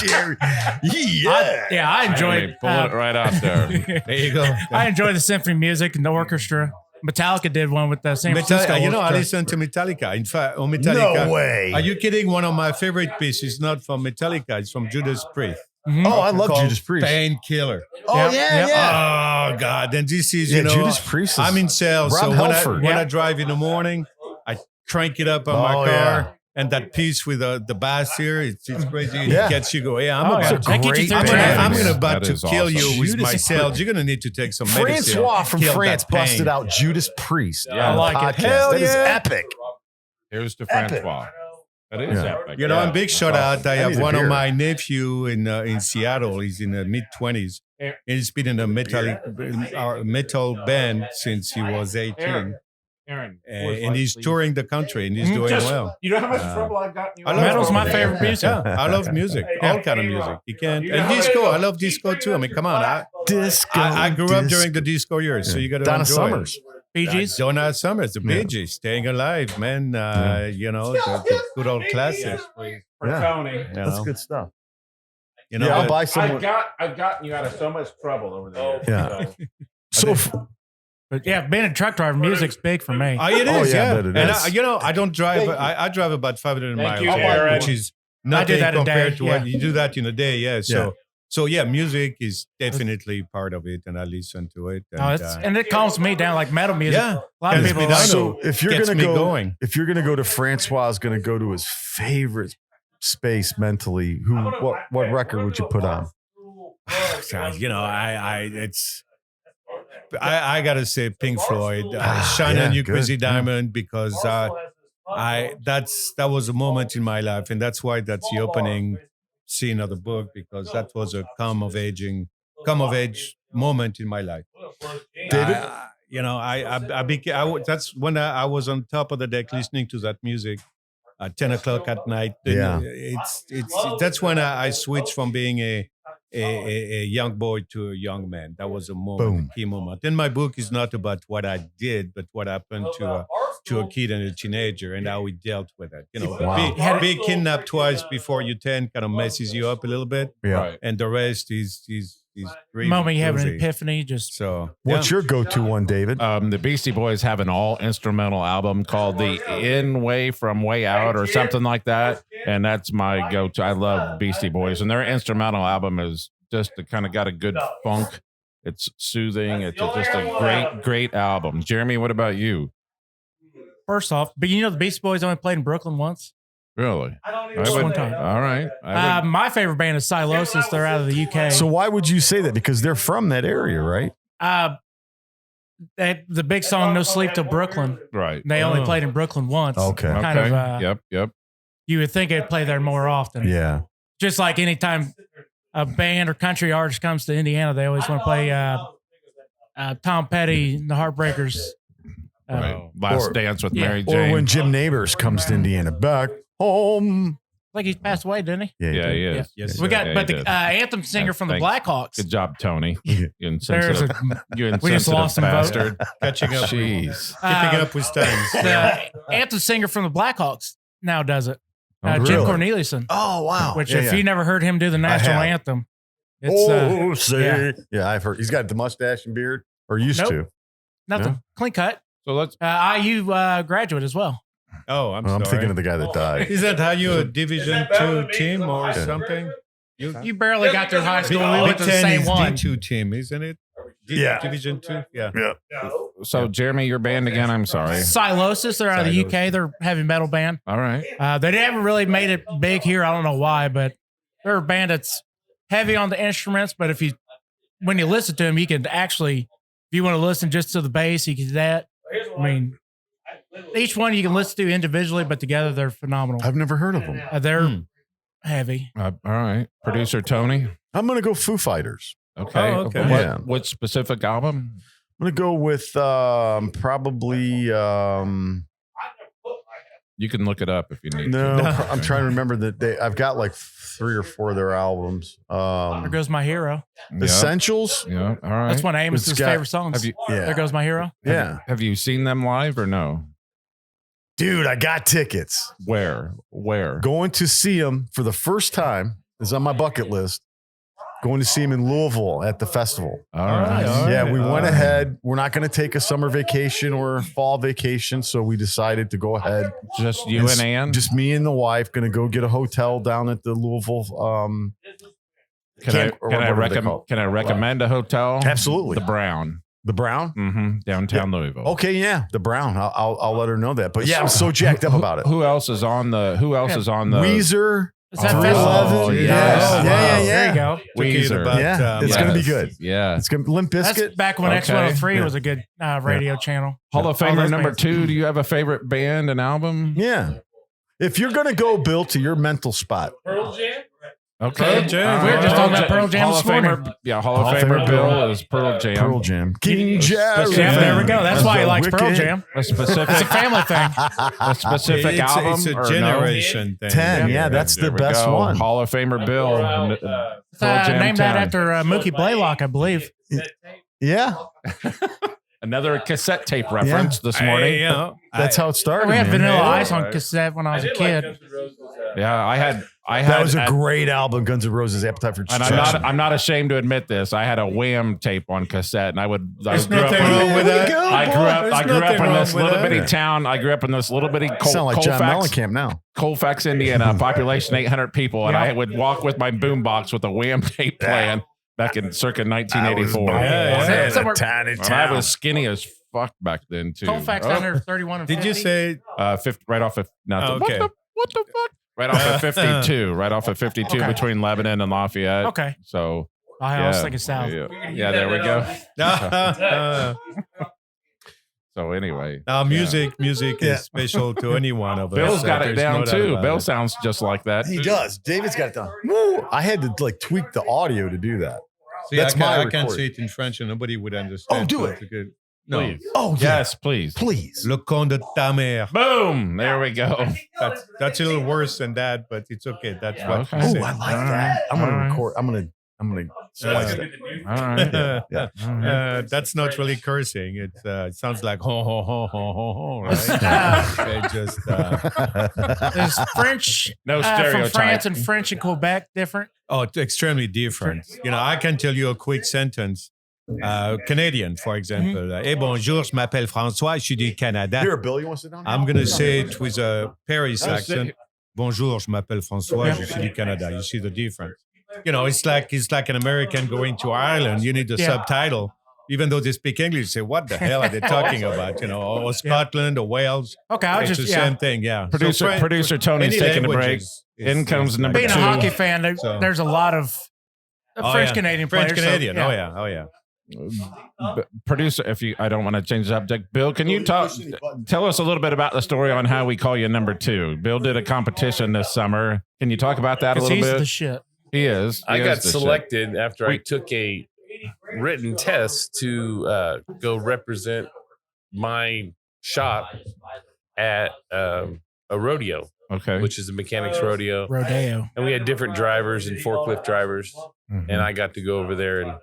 listen. Jerry. I enjoy Hey, pull it right out there. There you go. I enjoy the symphony music and the orchestra. Metallica did one with the San Francisco. You know, I Orchestra. listen to Metallica. In fact, on Metallica. No way. Are you kidding? One of my favorite pieces is not from Metallica. It's from Judas Priest. Mhm. Oh, I love Called Judas Priest. Painkiller. Oh, Yep, yeah, yep. yeah. Oh God! And this is, Yeah, you know, Judas Priest is- I'm in sales, Rob so Halford. when I Yeah. drive in the morning, I crank it up on Oh, my car, yeah. and that piece with the bass here, it's crazy. Yeah. It gets you going. Yeah, I'm Oh, about yeah. to. That gets you great through I'm traffic. gonna about That to is kill awesome. you with Judas my Priest. sales. You're gonna need to take some medicine. Francois from Kill that France pain. busted out Judas Priest. Yeah. on the I like it. podcast. Hell That is yeah. epic. Here's to Epic. Francois. That is Yeah. epic. You know, Yeah. and big shout out. I have need a one of beer. my nephew in Seattle. He's in the mid-20s. And he's been in a metal band since he was 18. Aaron, And he's touring the country and he's Mhm. doing Just- well. You know how much Uh, trouble I've gotten you? I love Metal's my music. favorite music. Yeah, I love music. All kind of music. You can and disco. I love disco too. I mean, come on. Disco. I grew up during the disco years, so you got to Donna enjoy Summers. Bee Gees. Donna Summers, the Yeah. Bee Gees, staying alive, man. You know, the good old classics. Yeah. Tony. You That's know, good stuff. you know, Yeah, I'll but- buy someone. I've gotten you out of so much trouble over the years. Yeah. So. So, But yeah, being a truck driver, music's big for me. It Oh, is, yeah, yeah. but it And is. you know, I don't drive. I drive about 500 Thank miles, you, Aaron. which is I do nothing that a compared day, to what yeah. you do that in a day. Yeah. So yeah, music is definitely part of it, and I listen to it. And, And it calms me down like metal music. yeah, A lot of Gets people me are like, down. so if you're Gets gonna me go, going. if you're gonna go to Francois, is gonna go to his favorite space mentally. What record would you put on? You know, I gotta say Pink Floyd, Shine yeah, on You, good. Crazy Diamond, because that was a moment in my life, and that's why that's the opening scene of the book, because that was a come of age moment in my life. David? That's when I was on top of the deck listening to that music at 10 o'clock at night. Yeah. That's when I switched from being a young boy to a young man. That was a moment, Boom. a key moment. And my book is not about what I did, but what happened to a kid and a teenager and how we dealt with it. You know, Wow. being kidnapped twice before you're 10 kind of messes you up a little bit, Yeah. Right. and the rest is the moment you have an groovy. epiphany, just So What's your go-to one, David? The Beastie Boys have an all instrumental album called The In Way from Way Out or something like that. And that's my go to. I love Beastie Boys. And their instrumental album is just kind of got a good funk. It's soothing. It's just a great album. Jeremy, what about you? first off, but you know the Beastie Boys only played in Brooklyn once. Really? Just one time. All right. I would- My favorite band is Silosis. They're out of the UK. So why would you say that? Because they're from that area, right? The big song "No Sleep Till Brooklyn." right. They only played in Brooklyn once. Okay. Kind Okay. of. Yep. You would think they'd play there more often. Yeah. Just like anytime a band or country artist comes to Indiana, they always want to play Tom Petty, and the Heartbreakers. Right. Last or- Dance with yeah. Mary Jane. Or when Jim Neighbors comes to Indiana, back home. Like he's passed away, didn't he? yeah, he is. Yes, We got, Yeah, but he the did. anthem singer from the Thanks. Blackhawks. Good job, Tony. Yeah. You There's insensitive, you we just insensitive lost some vote. bastard. Catching up. Jeez. Keeping up with times. The anthem singer from the Blackhawks now does it. Oh, Jim really? Corneliuson. Oh, wow. Which, Yeah, if yeah. you never heard him do the national have. anthem, it's say. Yeah, I've heard. He's got the mustache and beard, or used Nope. to. nothing. Yeah. Clean cut. So let's IU graduate as well. Oh, I'm I'm sorry. thinking of the guy that died. Is that how you a Division 2 team or something? You barely got through high school. We Big went to the 10 same is one. D2 team, isn't it? Yeah. Division 2? Yeah. so Jeremy, your band again. I'm sorry. Silosis, they're out of the UK. Silosis. They're a heavy metal band. All right. They never really made it big here. I don't know why, but they're a band that's heavy on the instruments. But if you when you listen to them, you can actually, if you want to listen just to the bass, you can do that. I mean, each one you can listen to individually, but together they're phenomenal. I've never heard of them. They're heavy. All right. Producer Tony. I'm going to go Foo Fighters. Okay. Oh, okay. Yeah. What specific album? I'm going to go with probably. You can look it up if you need No, to. I'm trying to remember that I've got like 3 or 4 of their albums. There Goes My Hero. Yeah. Essentials. Yeah. All right. That's one of Amos's It's got- favorite songs. Have you, Yeah. There Goes My Hero. Yeah. have you seen them live or no? Dude, I got tickets. Where? Going to see them for the first time is on my bucket list. Going to see him in Louisville at the festival. All right. Yeah, we went ahead. We're not going to take a summer vacation or a fall vacation, so we decided to go ahead. Just you and Ann? Just me and the wife going to go get a hotel down at the Louisville. Can I recommend a hotel? Absolutely. The Brown. The Brown? Mm-hmm. Downtown Louisville. Okay, yeah, the Brown. I'll let her know that. But yeah, I'm so jacked up about it. Who else is on the? Weezer. Is that 311? Oh, Yeah. yes. Yeah. There you go. Weezer. About, It's going to be good. Yeah. It's going to Limp That's Bizkit. back when Okay. X103 Yeah. was a good radio channel. Hall of All Famer those number bands. 2. Do you have a favorite band and album? Yeah. If you're going to go, Bill, to your mental spot. Pearl Jam? Okay. Pearl Jam. We were just talking about Pearl Jam Hall this of Famer. morning. Yeah, Hall of Famer Bill is Pearl Jam. Pearl Jam. King Jerry. Yeah, there we go. That's why he likes Pearl Wicked. Jam. A specific, It's a family thing. a specific album. It's a or no? generation thing. 10. Yeah, that's There the we best go. one. Hall of Famer Bill. Pearl Jam Named that 10. after Mookie Blaylock, I believe. Yeah. Another cassette tape reference this morning. That's how it started. We had man. Vanilla Ice on cassette when I was a kid. Yeah, I had. That was a great album, Guns N' Roses, Appetite for And Destruction. I'm not ashamed to admit this. I had a Wham tape on cassette, and I grew up nothing wrong with that. I grew up in this little bitty that. town. I grew up in this little bitty Sound like John Mellencamp now. Colfax, Indiana, population 800 people, and I would walk with my boombox with a Wham tape playing back in circa 1984. It's Somewhere- a tiny And I town. was skinny as fuck back then too. Colfax down there, 31 and Did you 50. say 50, right off of nothing? Okay. What the fuck? Right off of 52. Right off of 52 Okay. between Lebanon and Lafayette. Okay. So I was thinking south. Yeah, there we go. So anyway, music is special to any one of us. Bill's got it There's down no doubt too. about Bill it. sounds just like that. He does. David's got it done. Woo! I had to like tweak the audio to do that. See, That's my I can't record. say it in French and nobody would understand. Oh, do so it. it's a good- No. Please. Oh, yeah. Yes, please. Please. Le con de ta mère. Boom. There we go. That's a little worse than that, but it's okay. That's what Okay. you Oh, said. I like that. I'm gonna All right. record. I'm gonna splice it. All right. Yeah. That's not really cursing. It sounds like ho ho ho ho ho ho. Right? It just Is French No from stereotype. France and French in Quebec different? it's extremely different. You know, I can tell you a quick sentence. Canadian, for example. Hey, bonjour, je m'appelle François, je suis du Canada. Here, Bill, you want to sit down? I'm going to say it with a Paris accent. Bonjour, je m'appelle François, je suis du Canada. You see the difference. You know, it's like an American going to Ireland. You need a subtitle. Even though they speak English, you say, what the hell are they talking about? You know, or Scotland or Wales. Okay, I was It's just the same thing, yeah. So Producer Tony's any taking a break. language In comes number being a 2. hockey fan. So- There's a lot of French Canadian players. French Canadian. so, Oh yeah. Producer, I don't want to change the subject. Bill, can you tell us a little bit about the story on how we call you number 2? Bill did a competition this summer. Can you talk about that a 'Cause little he's bit? the shit. He is. I He got is the shit. selected after I took a written test to go represent my shop at a rodeo, Okay. which is a mechanics rodeo. Rodeo. And we had different drivers and forklift drivers. And I got to go over there and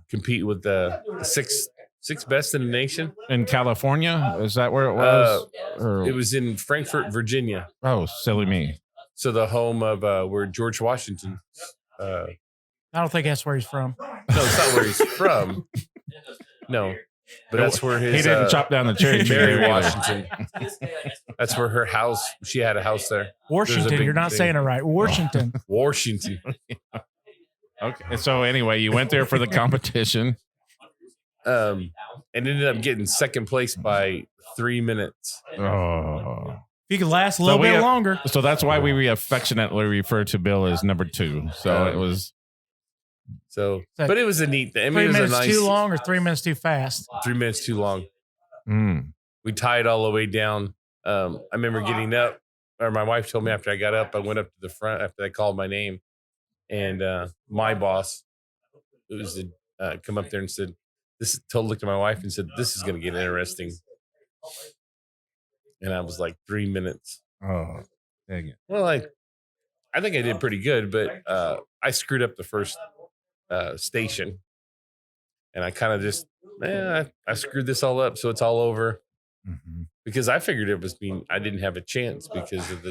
compete with the six best in the nation. In California? Is that where it was? Or- It was in Frankfurt, Virginia. Oh, silly me. So the home of where George Washington. No, I don't think that's where he's from. it's not where he's from. No, but that's where his. He didn't chop down the cherry tree. Mary either. Washington. That's where her house. She had a house there. Washington. big You're not thing. saying it right. Washington. Washington. Okay. So anyway, you went there for the competition. And ended up getting second place by 3 minutes. Oh. If you could last a little bit longer. So that's why we affectionately refer to Bill as number 2. So it was So, So but it was a neat thing. I mean, 3 it was minutes a nice too long or 3 minutes too fast? 3 minutes too long. Mm. We tied all the way down. I remember getting up, or my wife told me after I got up, I went up to the front after they called my name, and my boss, it was come up there and said, looked at my wife and said, "This is going to get interesting." And I was like, 3 minutes. Oh, dang it. Well, I think I did pretty good, but I screwed up the first station, and I kind of just, I screwed this all up, so it's all over. Mm-hmm. Because I figured it was I didn't have a chance because of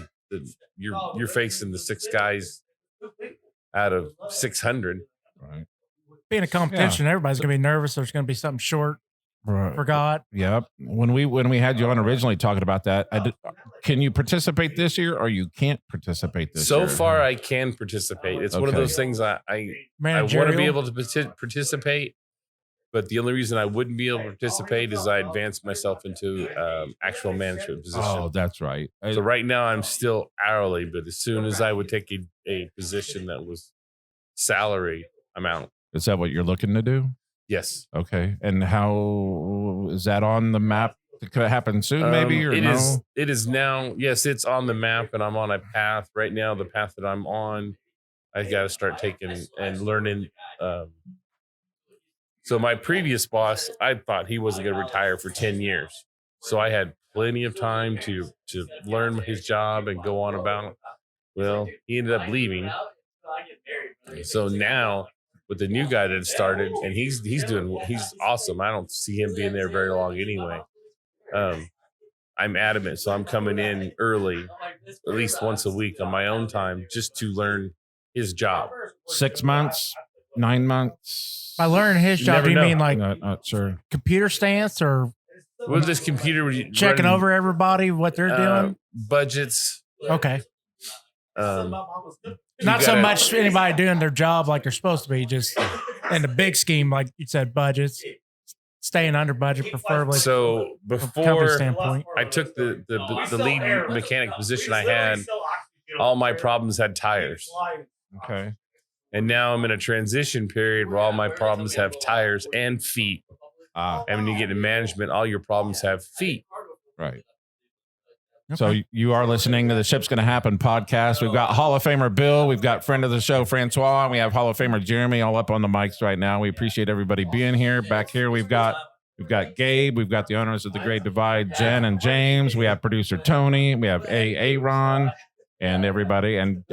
you're facing the 6 guys out of 600. Right. Being a competition, everybody's going to be nervous. There's going to be something short, Right. forgot. Yep. When we had you on originally talking about that, can you participate this year or you can't participate this year? So far, I can participate. It's one of Okay. those things I want to be able to participate, but the only reason I wouldn't be able to participate is I advanced myself into actual management position. Oh, that's right. So right now I'm still hourly, but as soon as I would take a position that was salary amount. Is that what you're looking to do? Yes. Okay. And how is that on the map? Could it happen soon, maybe, or it no? It is now. Yes, it's on the map, and I'm on a path right now. The path that I'm on, I got to start taking and learning. So my previous boss, I thought he wasn't going to retire for 10 years, so I had plenty of time to learn his job and go on about. Well, he ended up leaving, so now with the new guy that started, and he's awesome. I don't see him being there very long anyway. I'm adamant, so I'm coming in early, at least once a week on my own time, just to learn his job. 6 months, 9 months. By learning his job, do you mean like not sure. computer stance or With this computer, checking over everybody, what they're doing? budgets. Okay. gotta- Not so much anybody doing their job like they're supposed to be, just in the big scheme, like you said, budgets, staying under budget, preferably. So from a company before standpoint. I took the lead mechanic position I had, all my problems had tires. Okay. And now I'm in a transition period where all my problems have tires and feet. And when you get in management, all your problems have feet. Right. So you are listening to the Ship's Gonna Happen podcast. We've got Hall of Famer Bill. We've got friend of the show, Francois. And we have Hall of Famer Jeremy all up on the mics right now. We appreciate everybody being here. Back here, we've got Gabe. We've got the owners of the Great Divide, Jen and James. We have producer Tony. We have Aaron and everybody. And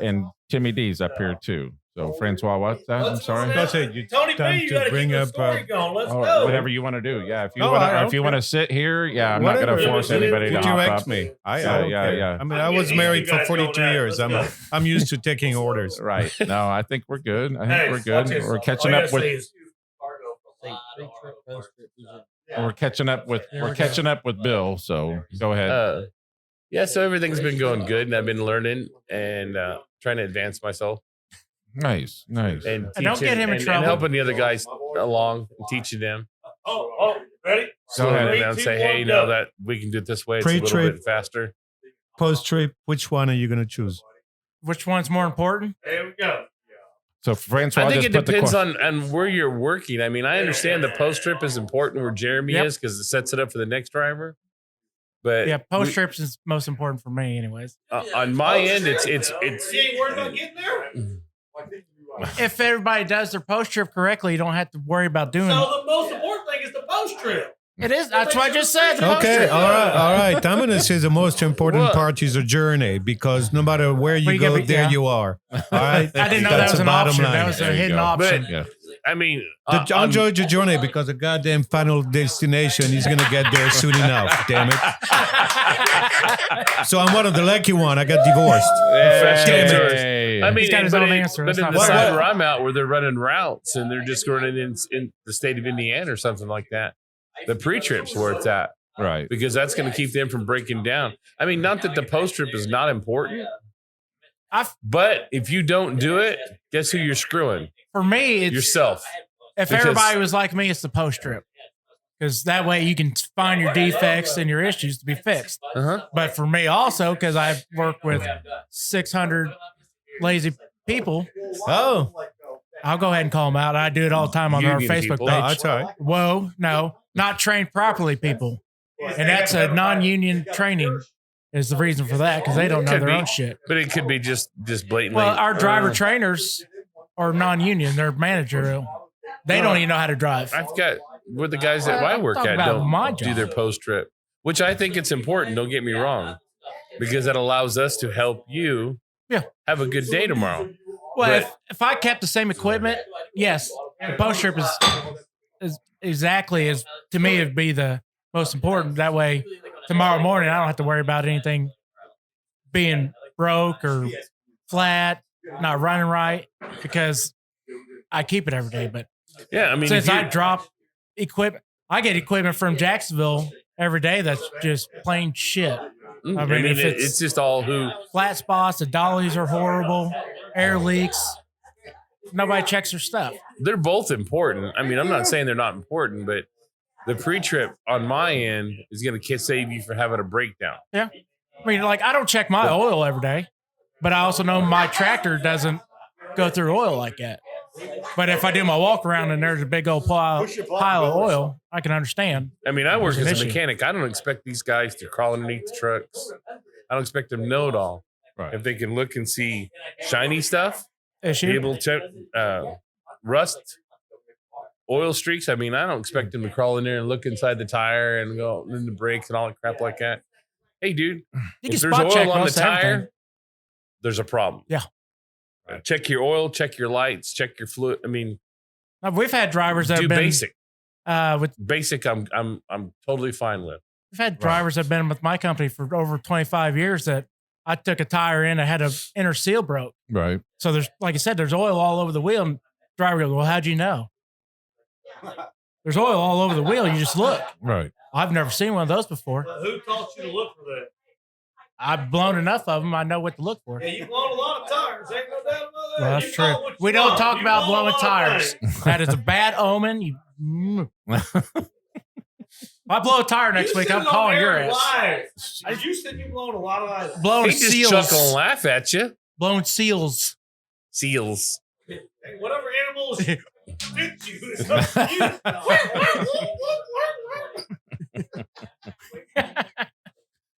Timmy D's up here too. So Francois, what's that? I'm sorry. That's it. You Tony B, time you to got to bring keep the up, story going. Let's Oh, go. whatever you want to do. Yeah. If you No, want I to, if you don't want to sit here, yeah, I'm not going to Whatever. force anybody to You hop direct up. me. I Yeah, don't care. yeah. I mean, I was married for 42 years. I'm used to taking orders. Right. No, I think we're good. I think Hey, we're watch good. this. We're All catching you up gotta with. say is- We're catching up with. We're catching up with Bill. So go ahead. Yeah, so everything's been going good, and I've been learning and trying to advance myself. Nice. And And don't teaching get him in and trouble. helping the other guys along and teaching them. Oh, ready? Slowing ahead. it down and say, 3, 2, hey, 1, now go. that we can do it this way, it's a little Pre-trip. bit faster. Post trip, which one are you going to choose? Which one's more important? There we go. So Francois I think just it put the depends question. on where you're working. I mean, I understand the post trip is important where Jeremy Yep. is because it sets it up for the next driver. But Yeah, post trips is most important for me, anyways. on my end, it's You ain't worried about getting there? If everybody does their post trip correctly, you don't have to worry about doing it. So the most important thing is the post trip. It is. That's what I just said. the post Okay, trip. all right. I'm going to say the most important What? part is the journey because no matter where you Well, you go, gotta be- there yeah. you are. All right. I didn't know that That's was the an bottom option. line. That was a There you hidden go. option. Yeah. I mean, Enjoy the journey because the goddamn final destination is going to get there soon enough. Damn it. So I'm one of the lucky one. I got divorced. Professional Damn it. tourist. I mean, He's got his but own it- answer. But That's in not the bad. side where I'm out, where they're running routes and they're just running in the state of Indiana or something like that, the pre-trip's where it's at Right. because that's going to keep them from breaking down. I mean, not that the post-trip is not important, but if you don't do it, guess who you're screwing? For me, it's Yourself. if because- everybody was like me, it's the post trip. Because that way you can find your defects and your issues to be fixed. Uh-huh. But for me also, because I work with 600 lazy people, Oh, I'll go ahead and call them out. I do it all the time on our Union Facebook people. Oh, page. that's all right. Whoa, no, not trained properly, people. And that's a non-union training is the reason for that because they don't know Could their be. own shit. But it could be just blatantly. Well, our driver trainers are non-union. They're managerial. They don't even know how to drive. I've got with the guys that I work talking at about my don't do job. their post trip, which I think it's important. Don't get me wrong, because that allows us to help you have a good day tomorrow. Well, But- if I kept the same equipment, yes, the post trip is exactly as to me it'd be the most important. That way, tomorrow morning I don't have to worry about anything being broke or flat, not running right because I keep it every day. But Yeah, I mean, since if you- I drop equipment, I get equipment from Jacksonville every day that's just plain shit. I mean, if it's just all who. flat spots, the dollies are horrible, air leaks. Nobody checks their stuff. They're both important. I mean, I'm not saying they're not important, but the pre-trip on my end is going to save you from having a breakdown. Yeah. I mean, like, I don't check my oil every day, but I also know my tractor doesn't go through oil like that. But if I do my walk around and there's a big old pile of oil, I can understand. I mean, I work There's an as a issue. mechanic. I don't expect these guys to crawl underneath the trucks. I don't expect them to know it all. Right. If they can look and see shiny stuff, be Issue. able to check rust, oil streaks. I mean, I don't expect them to crawl in there and look inside the tire and go in the brakes and all that crap like that. Hey, dude, You if can there's spot check oil on the most everything. tire, there's a problem. Yeah. Check your oil, check your lights, check your fluid. I mean, Now, we've had drivers that do have been basic. with. Basic, I'm totally fine with. We've had drivers that have been with my company for over 25 years that I took a tire in that had an inner seal broke. Right. So there's, like I said, there's oil all over the wheel. And driver goes, well, how'd you know? There's oil all over the wheel. You just look. Right. I've never seen one of those before. But who taught you to look for that? I've blown enough of them. I know what to look for. Yeah, you've blown a lot of tires. Ain't no doubt about that. Well, that's You true. know what you We don't want. talk You about blown a blowing lot of tires. things. That is a bad omen. If I blow a tire next You week, said I'm it on calling your air ass. live. You said you blown a lot of tires. Blowing He just seals. chuckle and laugh at you. Blowing seals. Seals. Hey, whatever animals fit you is up to you.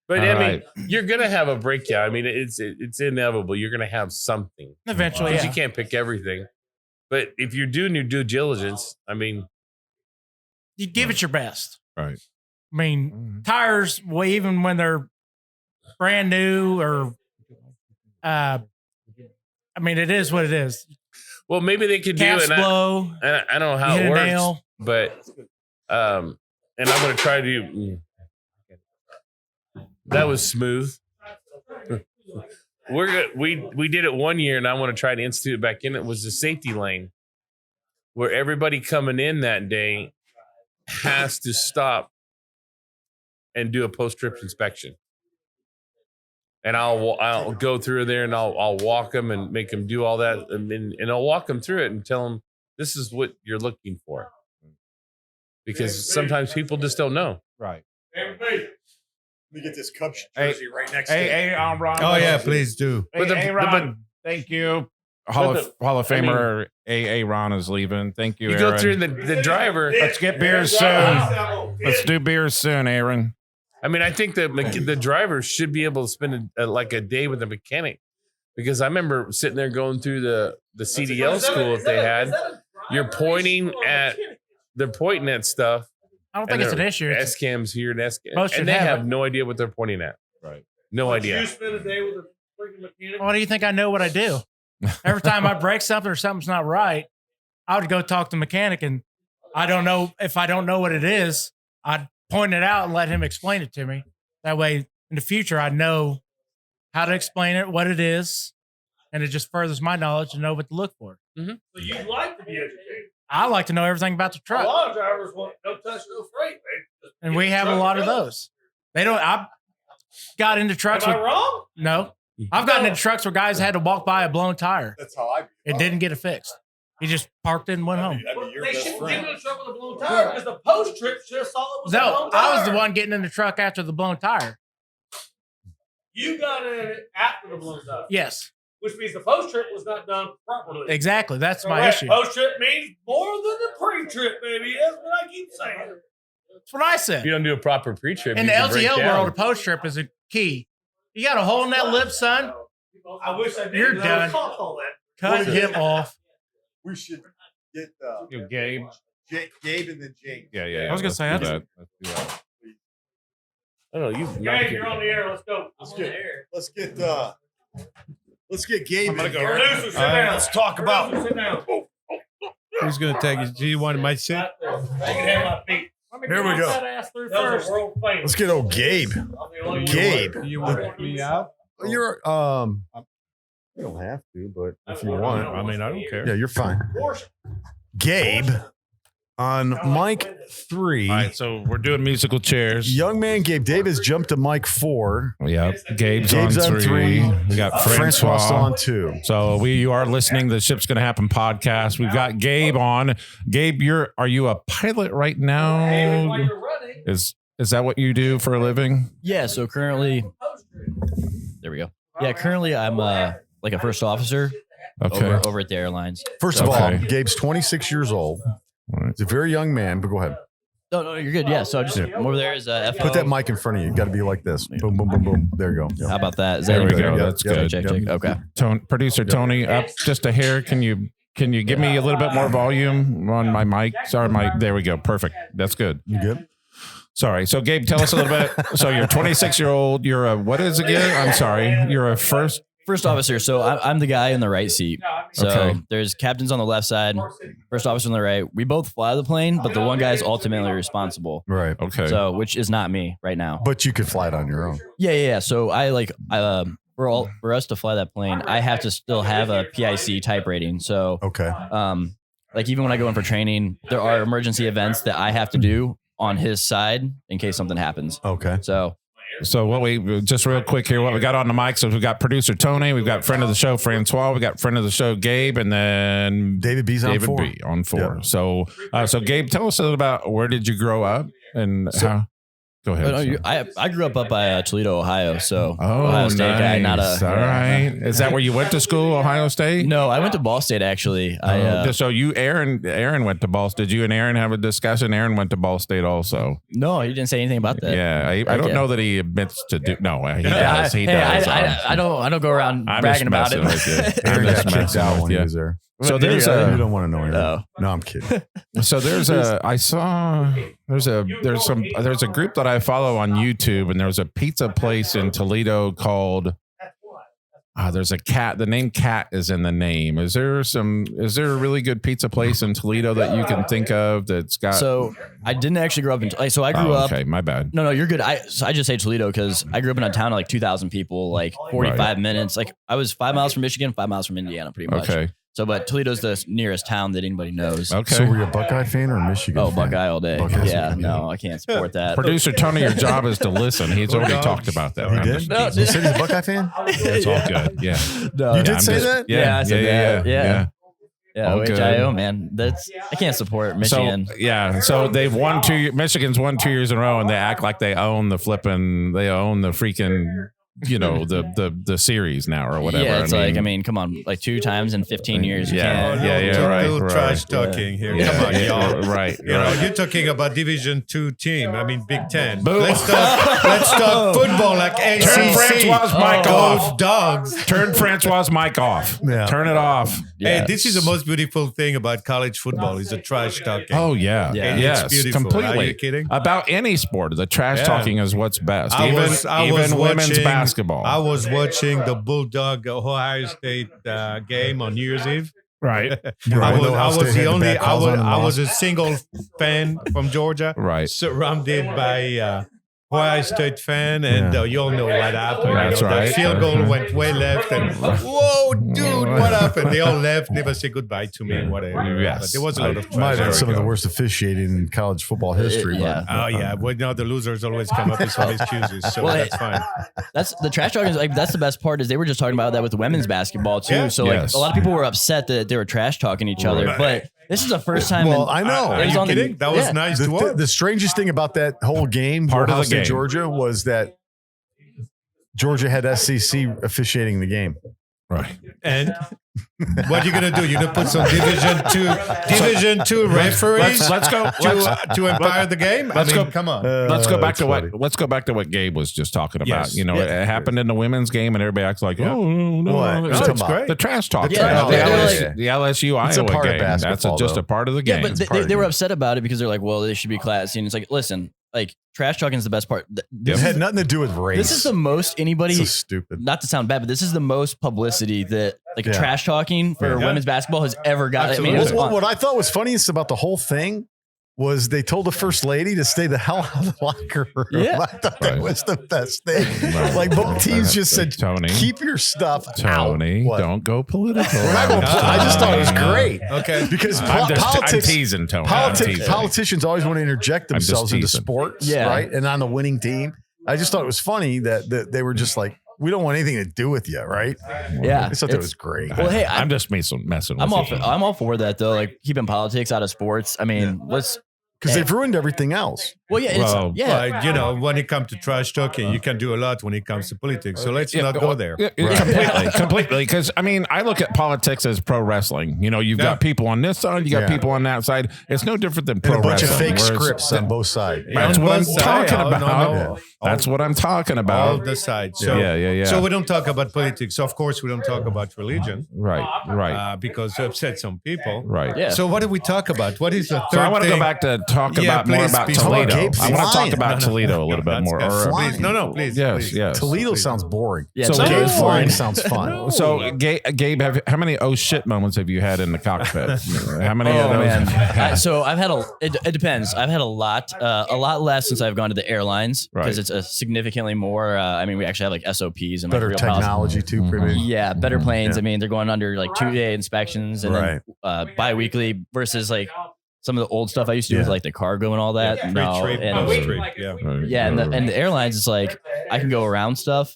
But All I mean, right. you're gonna have a breakdown. I mean, it's inevitable. You're gonna have something Eventually, because yeah. you can't pick everything. But if you're doing your due diligence, I mean, You give it your best. Right. I mean, tires, well, even when they're brand new or, I mean, it is what it is. well, maybe they could do Caps it. And blow. I don't know how hit it a works, nail. but and I'm gonna try to do. That was smooth. We did it one year, and I want to try to institute it back in. It was the safety lane, where everybody coming in that day has to stop and do a post-trip inspection. And I'll go through there and I'll walk them and make them do all that, and I'll walk them through it and tell them this is what you're looking for, because sometimes people just don't know. Right. Let me get this Cubs Hey, jersey right next Hey, Ron. Oh yeah, please do. Hey, But the- Ron, thank you. Hall of Famer A. Ron is leaving. Thank you, You Aaron. go through the driver. Let's get beers soon. Let's do beers soon, Aaron. I mean, I think the driver should be able to spend like a day with a mechanic, because I remember sitting there going through the CDL school if they had. You're pointing at they're pointing at stuff. I don't think it's an issue. It's- S-cams here and S-cams, Most should and they have have it. no idea what they're pointing at. Right. No idea. You spend a day with a freaking mechanic. Why do you think I know what I do? Every time I break something or something's not right, I would go talk to the mechanic, and I don't know if I don't know what it is, I'd point it out and let him explain it to me. That way, in the future, I know how to explain it, what it is, and it just furthers my knowledge to know what to look for. So you like to be educated. I like to know everything about the A truck, lot of drivers want no touch, no freight. They just and get we the have a truck lot of going. those. They don't. I got into trucks Am I with wrong? no. I've gotten into trucks where guys had to walk by a blown tire. That's how I. It didn't get it fixed. He just parked it and went home. That'd be your They best shouldn't friend. get in a truck with a blown tire because the post trip just saw it was a No, blown tire. I was the one getting in the truck after the blown tire. You got in it after the blown tire. Yes. which means the post trip was not done properly. Exactly. That's my Correct. issue. Post trip means more than the pre trip, baby. That's what I keep saying. That's what I If said. you don't do a proper pre-trip, In you the can break LTL down. world, a post trip is a key. You got a hole in that lip, son. I wish I did. You're but I was done. taught all that. Cut him off. We should get Gabe. Gabe and then James. Yeah. I was gonna say, let's do that's- that. Let's do that. I don't know. Hey, you're on the air. Let's go. Let's get Gabe. Producer, sit All right, down. let's talk about- Producer, sit down. Who's going to take it? Do you want my seat? Right there. You can have my feet. Here we go. That ass through That was first. a world famous. Let's get old Gabe. I'm the only one Gabe. who- You want me out? You're you don't have to, but if you want, I mean, I don't care. yeah, you're fine. Gabe on mic 3. All right, so we're doing musical chairs. Young man Gabe. Dave has jumped to mic 4. Yep. Gabe's Gabe's on on 3. 3. We got Francois still Francois. on 2. So you are listening to the Ship's Gonna Happen podcast. We've got Gabe on. Gabe, are you a pilot right now? While you're running, Is that what you do for a living? Yeah, so currently, there we go. Yeah, currently I'm like a first officer Okay. over at the airlines. First of all, Okay. Gabe's 26 years old. He's a very young man, but go ahead. No, you're good. Yeah, so I'm over there is FO. Put that mic in front of you. You got to be like this. Boom, boom, boom, boom. There you go. How about that? Is There that we good? go. Yep, That's yep, good. Check. Okay. Producer Tony, up just a hair. Can you give me a little bit more volume on my mic? Sorry, there we go. Perfect. That's good. You good? Sorry. So Gabe, tell us a little bit. So you're 26-year-old. You're a what is again? I'm sorry. You're a first. First officer. So I'm the guy in the right seat. So Okay. there's captains on the left side, first officer on the right. We both fly the plane, but the one guy is ultimately responsible. Right. Okay. So which is not me right now. But you could fly it on your own. Yeah. So for us to fly that plane, I have to still have a PIC type rating. So Okay. like even when I go in for training, there are emergency events that I have to do on his side in case something happens. Okay. So what we just real quick here, what we got on the mic. So we've got producer Tony, we've got friend of the show Francois, we got friend of the show Gabe, and then David B's on David 4. B on 4. Yep. So Gabe, tell us a little about where did you grow up and how. Go ahead. I grew up by Toledo, Ohio. So Oh, Ohio State nice. guy, not All right. Is that where you went to school, Ohio State? No, I went to Ball State actually. So Aaron went to Ball State. Did you and Aaron have a discussion? Aaron went to Ball State also. No, he didn't say anything about that. Yeah, I don't Okay. know that he admits to do. No, he Yeah, does. He hey, does. I don't go around I'm bragging just about it. messing with you. I'm Aaron just got kicked messing out with when he you. was there. So there's You a don't want to know Aaron. No. No, I'm kidding. So there's a group that I follow on YouTube, and there's a pizza place in Toledo called. There's a cat. The name Cat is in the name. Is there a really good pizza place in Toledo that you can think of that's got? So I didn't actually grow up in. So I grew up. Okay, my bad. No, you're good. I just say Toledo because I grew up in a town of like 2,000 people, like 45 minutes. Like I was 5 miles from Michigan, 5 miles from Indiana, pretty much. Okay. So, but Toledo's the nearest town that anybody knows. Okay. So were you a Buckeye fan or a Michigan Oh, fan? Buckeye all day. Buckeyes. Yeah, no, I can't support that. Producer Tony, your job is to listen. He's already talked about that. He I'm did? just- No, You said he's a Buckeye fan? It's all good. Yeah. No, You did I'm say just- that? Yeah, I said that. Yeah. Yeah, All good. OHIO, man. I can't support Michigan. So they've won Michigan's won 2 years in a row, and they act like they own the freaking, the series now or whatever. Yeah, it's come on, like 2 times in 15 years. You can't. Little trash talking here. Yeah, Come on, yeah, y'all. right. You know, you're talking about Division 2 team. I mean, Big Ten. Boom. Let's talk football like ACC. Turn Francois's mic Go off. Dogs. Turn Francois's mic off. Yeah. Turn it off. Hey, this is the most beautiful thing about college football is the trash talking. Oh yeah, Yeah. yes, It's beautiful. completely. Are you kidding? About any sport, the trash Yeah. talking is what's best. I was even women's watching- basketball. I was watching the Bulldog Ohio State game on New Year's Eve. right, I was a single fan from Georgia, right. surrounded by Ohio State fan, and you all know what happened. That's The right. field goal went way left, and whoa, dude, what happened? They all left, never say goodbye to me, whatever. Yes. But there was a lot of Might have trash. been some of the worst officiating in college football history. Yeah. Oh yeah, well now the losers always come up with some excuses, so Well, that's fine. That's the trash talking. That's the best part. Is they were just talking about that with the women's basketball too. Yeah. So Yes. a lot of people were upset that they were trash talking each other, Right. but this is the first time. Well, I know. Are It was you on the- kidding? That was yeah. nice to watch. The strangest thing about that whole game, Part of Ohio the State, game. Georgia, was that Georgia had SEC officiating the game. Right. And what you gonna do? You're gonna put some Division two referees Let's go. to empire the game. Let's go. Come on. Let's go back that's to funny. what. Let's go back to what Gabe was just talking about. Yes. You know, it happened in the women's game, and everybody acts like, oh no, What? no, No, it's it's great. the trash talk. Yeah, the, they're LSU, like- the LSU It's a Iowa part of game. That's basketball, just though. a part of the Yeah, game. but they were upset about it because they're like, well, they should be classy. And it's like, listen, like trash talking is the best part. It This, had nothing to do with race. this is the most anybody, so stupid. not to sound bad, but this is the most publicity that like Yeah. trash talking for Yeah. women's basketball has ever got. I mean, it was Absolutely. What I thought was funniest about the whole thing was they told the first lady to stay the hell out of the locker room. Yeah. I thought that Right. was the best thing. Right. Like both teams just said, Tony, keep your stuff Tony, out. What? don't go political. We're not gonna I just thought it was great. Okay. Because I'm politics, teasing Tony. I'm teasing. politicians always want to interject I'm just themselves into teasing. sports, Yeah. right? And on the winning team. I just thought it was funny that they were just like, we don't want anything to do with you, right? yeah. I just thought that it's- was great. Well, hey, I'm just messing with I'm you. all for that though. Like keeping politics out of sports. I mean, let's. Because they've ruined everything else. Well, yeah, it's, Well, yeah. But, you know, when it comes to trash talking, you can do a lot when it comes to politics. So let's not go there. Yeah, completely. Because I mean, I look at politics as pro wrestling. You know, you've Yeah. got people on this side, you got Yeah. people on that side. It's no different than And pro a bunch wrestling. of fake whereas- scripts on both sides. That's On what I'm one side, talking about. no. That's what I'm talking All about. the sides. So, Yeah. So we don't talk about politics. Of course, we don't talk about religion Right. because it upset some people. Right. Yeah. So what do we talk about? What is the third So I want to go thing? back to talk Yeah, about more please, about please. Toledo. Gabe, I want to talk flying. about Toledo a little bit more. Flying. Please. Yes, please. yes. Toledo sounds boring. Yeah, So Toledo Gabe is flying fun. sounds fun. So, Gabe, how many oh shit moments have you had in the cockpit? How many of Oh those? man! So I've had it depends. I've had a lot less since I've gone to the airlines because Right. it's a significantly more. I mean, we actually have like SOPs and like Better real policy. technology too, Mhm. pretty. Yeah, better planes. Yeah. I mean, they're going under like 2-day inspections and Right. then bi-weekly versus like some of the old stuff I used to do with Yeah. like the cargo and all that. Free No, trade, and- post trade. Yeah. yeah, and the airlines, it's like I can go around stuff.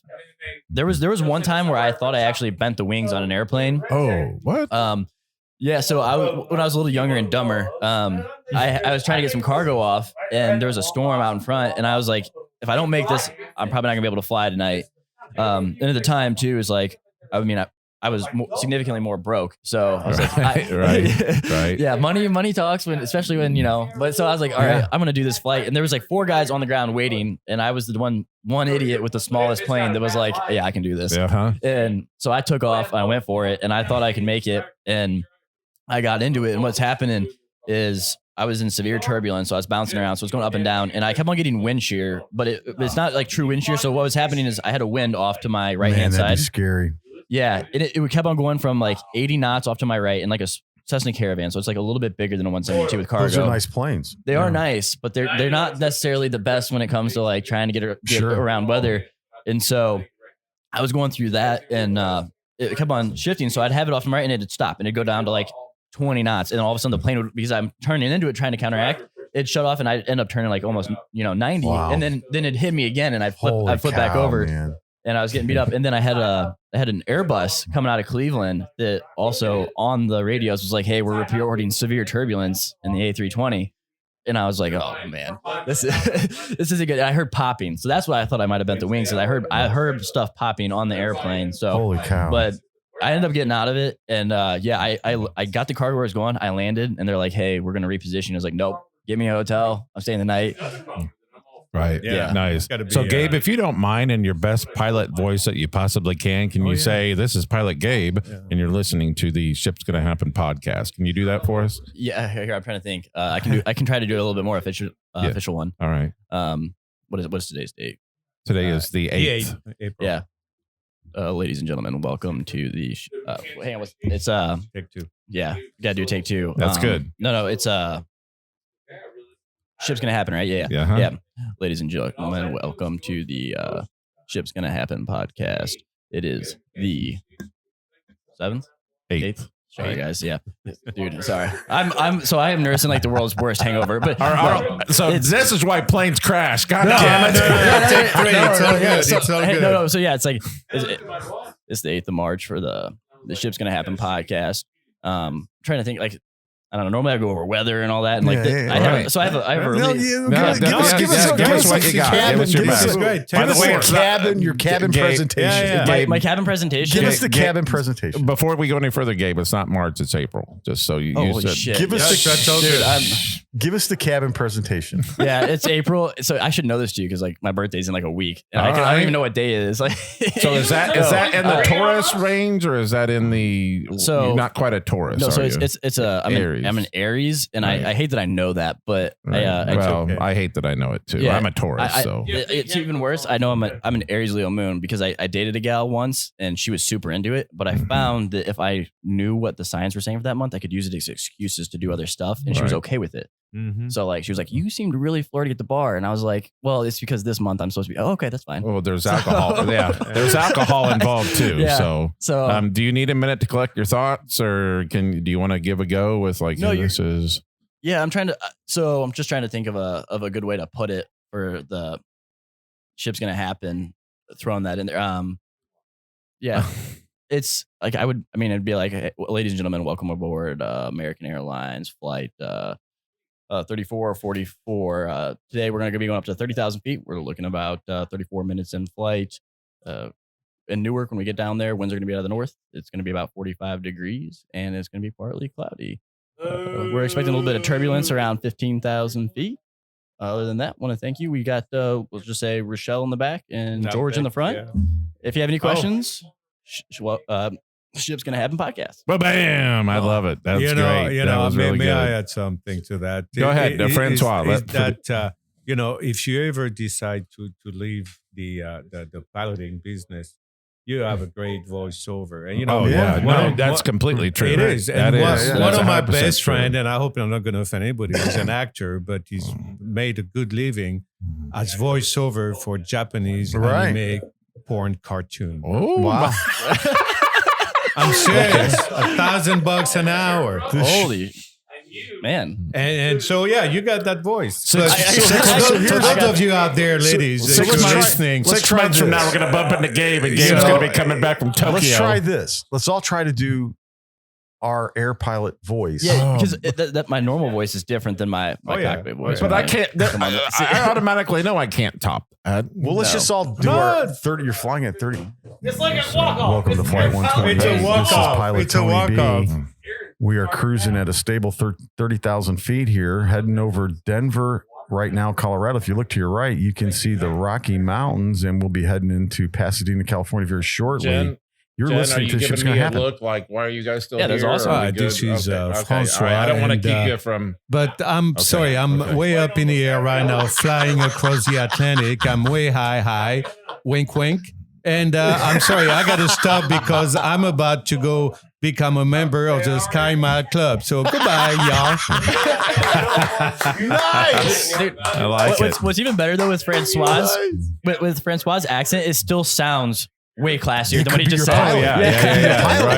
There was one time where I thought I actually bent the wings on an airplane. Oh, what? Yeah, so when I was a little younger and dumber, I was trying to get some cargo off, and there was a storm out in front, and I was like, if I don't make this, I'm probably not gonna be able to fly tonight. And at the time too, is like, I mean, I was significantly more broke, so I was like, Right. yeah, money talks especially when But so I was like, all right, I'm gonna do this flight, and there was like 4 guys on the ground waiting, and I was the one idiot with the smallest plane that was like, yeah, I can do this. Yeah, huh? And so I took off, I went for it, and I thought I could make it, and I got into it. And what's happening is I was in severe turbulence, so I was bouncing around, so I was going up and down, and I kept on getting wind shear, but it's not like true wind shear. So what was happening is I had a wind off to my right hand Man, that'd side. be scary. Yeah, it kept on going from like 80 knots off to my right, and like a Cessna Caravan, so it's like a little bit bigger than a 172 with cargo. Those are nice planes. They are nice, but they're not necessarily the best when it comes to like trying to get Sure. around weather. And so I was going through that, and it kept on shifting. So I'd have it off to my right, and it'd stop, and it'd go down to like 20 knots, and all of a sudden the plane would, because I'm turning into it trying to counteract, it'd shut off, and I'd end up turning like almost 90, Wow. and then it'd hit me again, and I'd Holy flip back cow, over. man. And I was getting beat up. And then I had an Airbus coming out of Cleveland that also on the radios was like, hey, we're reporting severe turbulence in the A320. And I was like, oh man, this isn't good. I heard popping. So that's why I thought I might have bent the wings, because I heard stuff popping on the airplane. So Holy cow. but I ended up getting out of it. And I got the cargo where I was going. I landed, and they're like, hey, we're gonna reposition. I was like, nope, give me a hotel. I'm staying the night. Right. Yeah. Nice. Gotta be, So, Gabe, if you don't mind, in your best pilot voice that you possibly can you say, this is Pilot Gabe, and you're listening to the Ship's Gonna Happen podcast? Can you do that for us? Yeah, here I'm trying to think. I can try to do it a little bit more official one. All right. What's today's date? Today is the 8th. April. Yeah. Ladies and gentlemen, welcome to the. Hang on, it's Take 2. yeah, gotta do take 2. That's good. No, it's Ship's Gonna Happen, right? Yeah, Yeah, huh? yeah. Ladies and gentlemen, welcome to the Ship's Gonna Happen podcast. It is the 7th, 8th. Sorry, guys. Yeah, dude. Sorry. I am nursing like the world's worst hangover. But So this is why planes crash. God No, damn it. no, take 3. It's all good. So, It's all hey, good. no. So yeah, it's like it's the 8th of March for the Ship's Gonna Happen podcast. Trying to think, like, I don't know. Normally I go over weather and all that. And like, Yeah, I have, right. so I have a No, really, you- No, give us what you got. cabin, Give us your give us best. a- Great. give By the us way, your it's not- cabin, your cabin Gabe- presentation. Yeah, yeah. my cabin presentation. Give us the Gabe- cabin presentation. Before we go any further, Gabe, it's not March, it's April. Just so you Holy said. shit. Give us the Dude, give us the cabin presentation. yeah, it's April. So I should know this to you because like my birthday's in like a week. And I don't Alright. even know what day it is. Like, So is that in the Taurus range or is that in the So- you're not quite a Taurus? No, so are it's you? I'm Aries. an Aries, and Right. I hate that I know that, but Right. I I hate that I know it too. Yeah. I'm a Taurus, so it's even worse. I know I'm an Aries Leo moon because I dated a gal once and she was super into it, but I Mhm. found that if I knew what the signs were saying for that month, I could use it as excuses to do other stuff, and she was Right. okay with it. Mm-hmm. So like she was like, "You seemed really flirty at the bar," and I was like, "Well, it's because this month I'm supposed to be." Oh, okay, that's fine. well, there's alcohol. Yeah, there's alcohol involved too. Yeah. So, So do you need a minute to collect your thoughts, or do you want to give a go with like? No, this is yeah, I'm trying to. So I'm just trying to think of a good way to put it for the ship's gonna happen. Throwing that in there. Yeah, it's like it'd be like, hey, ladies and gentlemen, welcome aboard American Airlines flight 3444. Today we're gonna be going up to 30,000 feet. We're looking about 34 minutes in flight. In Newark, when we get down there, winds are gonna be out of the north. It's gonna be about 45 degrees, and it's gonna be partly cloudy. We're expecting a little bit of turbulence around 15,000 feet. Other than that, want to thank you. We got, we'll just say Rochelle in the back and George in the front. Yeah. If you have any questions, Ship's Gonna Happen Podcast. Well, bam! I love it. That's you know, great. You That know, was may, really may good. I add something to that? Go ahead, Francois. Is that you know, if you ever decide to leave the piloting business, you have a great voiceover, and you know, Oh yeah, one- that's completely true. It is. That And is. one That's of my 100% best true. friend, and I hope I'm not going to offend anybody, he's an actor, but he's made a good living as voiceover for Japanese Right. anime porn cartoon. Oh, Wow. I'm serious. $1,000 an hour. Holy man. And so, yeah, you got that voice. Six- But six- for those of you out there, ladies, if you're listening, 6 months from now, we're going to bump into Gabe, and Gabe's going to be coming back from Tokyo. Let's try this. Let's all try to do our air pilot voice. Yeah, because that my normal voice is different than my Oh, yeah. cockpit voice. But I right? can't. Come on, I automatically know I can't top that. Well, let's No. just all do our 30. You're flying at 30. It's like a walk off. Welcome to Flight 128. It's a This is walk-off. Pilot It's a Tony B. walk-off. We are cruising at a stable 30,000 feet here, heading over Denver right now, Colorado. If you look to your right, you can see the Rocky Mountains, and we'll be heading into Pasadena, California very shortly. You're listening to Ship's Gonna Happen. look like, why are you guys still Yeah, that's awesome. Ah, this is Francois. I don't want to and, keep you from. But I'm sorry, I'm way up in the air right now, flying across the Atlantic. I'm way high, wink, wink. And I'm sorry, I got to stop because I'm about to go become a member of the Sky Mile Club. So goodbye, y'all. Nice. Dude, I like it. what's even better though with Francois, with Francois' accent, it still sounds way classier than what he just said. pilot.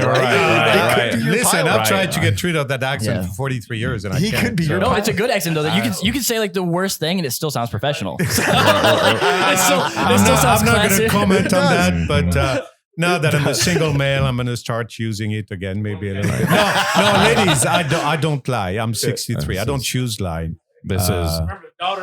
Right. Listen, I've Right. tried to get rid of that accent Yeah. for 43 years, and I He can't. could be your so- No, it's a good accent though. That you can say like the worst thing and it still sounds professional. it still I'm sounds not going classy. to comment on does. that, but now that I'm a single male, I'm going to start using it again, maybe a little bit. No, ladies, I don't lie. I'm 63. I don't choose lying. This is.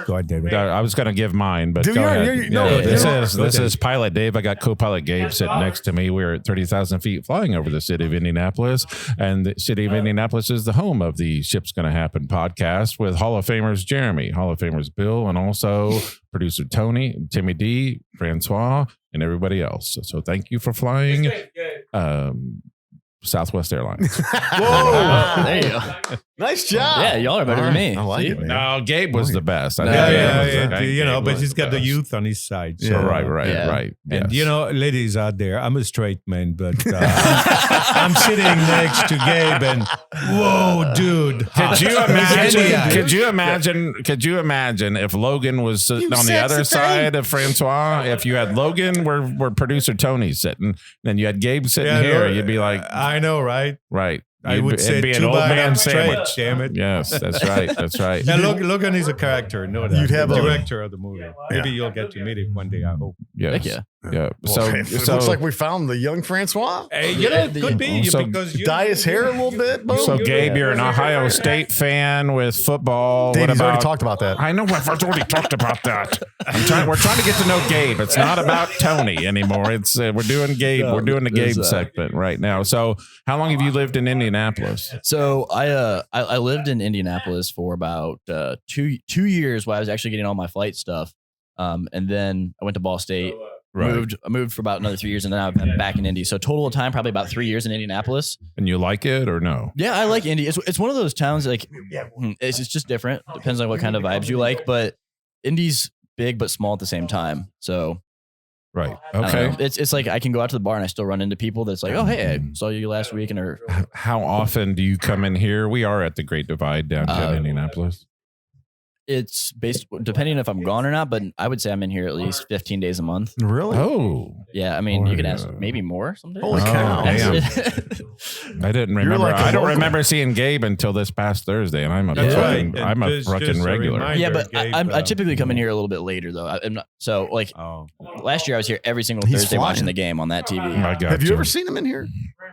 Go ahead, David. I was going to give mine, but Dude, go you're- ahead. you're- no, Yeah, this you're- is Pilot Dave. I got co-pilot Gabe sitting next to me. We're at 30,000 feet flying over the city of Indianapolis, and the city of Indianapolis is the home of the Ship's Gonna Happen podcast with Hall of Famers Jeremy, Hall of Famers Bill, and also producer Tony, Timmy D, Francois, and everybody else. So thank you for flying Southwest Airlines. Whoa. There you go. Nice job. Yeah, y'all are better than me. I like See? it, man. No, Gabe was the best. I No, think Yeah, Gabe was- you know, Gabe but was he's got the best. youth on his side. So. Yeah. Right. Yeah. And Yes. you know, ladies out there, I'm a straight man, but I'm sitting next to Gabe, and whoa, dude! Could you Genius. Could you imagine if Logan was sitting on the other side of Francois? If you had Logan where producer Tony's sitting, then you had Gabe sitting Yeah, here, no, you'd be like, I know, right? right. I You'd would be- say it'd be an too old bad man I'm straight. sandwich. Damn it! Yes, that's right. That's right. And Logan is a character. Know that. You'd have the a- director of the movie. Maybe you'll get to meet him one day. I hope. Yes. Heck yeah. Yeah. It looks like we found the young Francois. Hey, could be So- because Dye his hair a little bit. Bo? So, Gabe, you're an Ohio State fan with football. Davey's what about? already talked about that. I know. I've already talked about that. We're trying to get to know Gabe. It's not about Tony anymore. It's we're doing Gabe. No, we're doing the Gabe there's, segment right now. So, how long have you lived in Indianapolis? So I lived in Indianapolis for about 2 years while I was actually getting all my flight stuff. And then I went to Ball State. I moved for about another 3 years, and then I've been back in Indy. So total of time, probably about 3 years in Indianapolis. And you like it or no? Yeah, I like Indy. It's one of those towns like it's just different. Depends on what kind of vibes you like, but Indy's big but small at the same time. So Right. I don't Okay. know. It's like I can go out to the bar and I still run into people that's like, oh hey, I saw you last week, and How often do you come in here? We are at the Great Divide downtown Indianapolis. it's based depending if I'm gone or not, but I would say I'm in here at least 15 days a month. Really? Oh, Yeah, I mean, Oh, you can yeah. ask maybe more someday. Holy cow. damn. I didn't remember. like a I don't local. remember seeing Gabe until this past Thursday, and I'm a That's fucking, right. I'm a Just fucking a regular. reminder. Yeah, but Gabe, I typically come in here a little bit later though. I'm not so like Oh. last year I was here every single He's Thursday flying. watching the game on that TV. I got Have you ever seen him in here?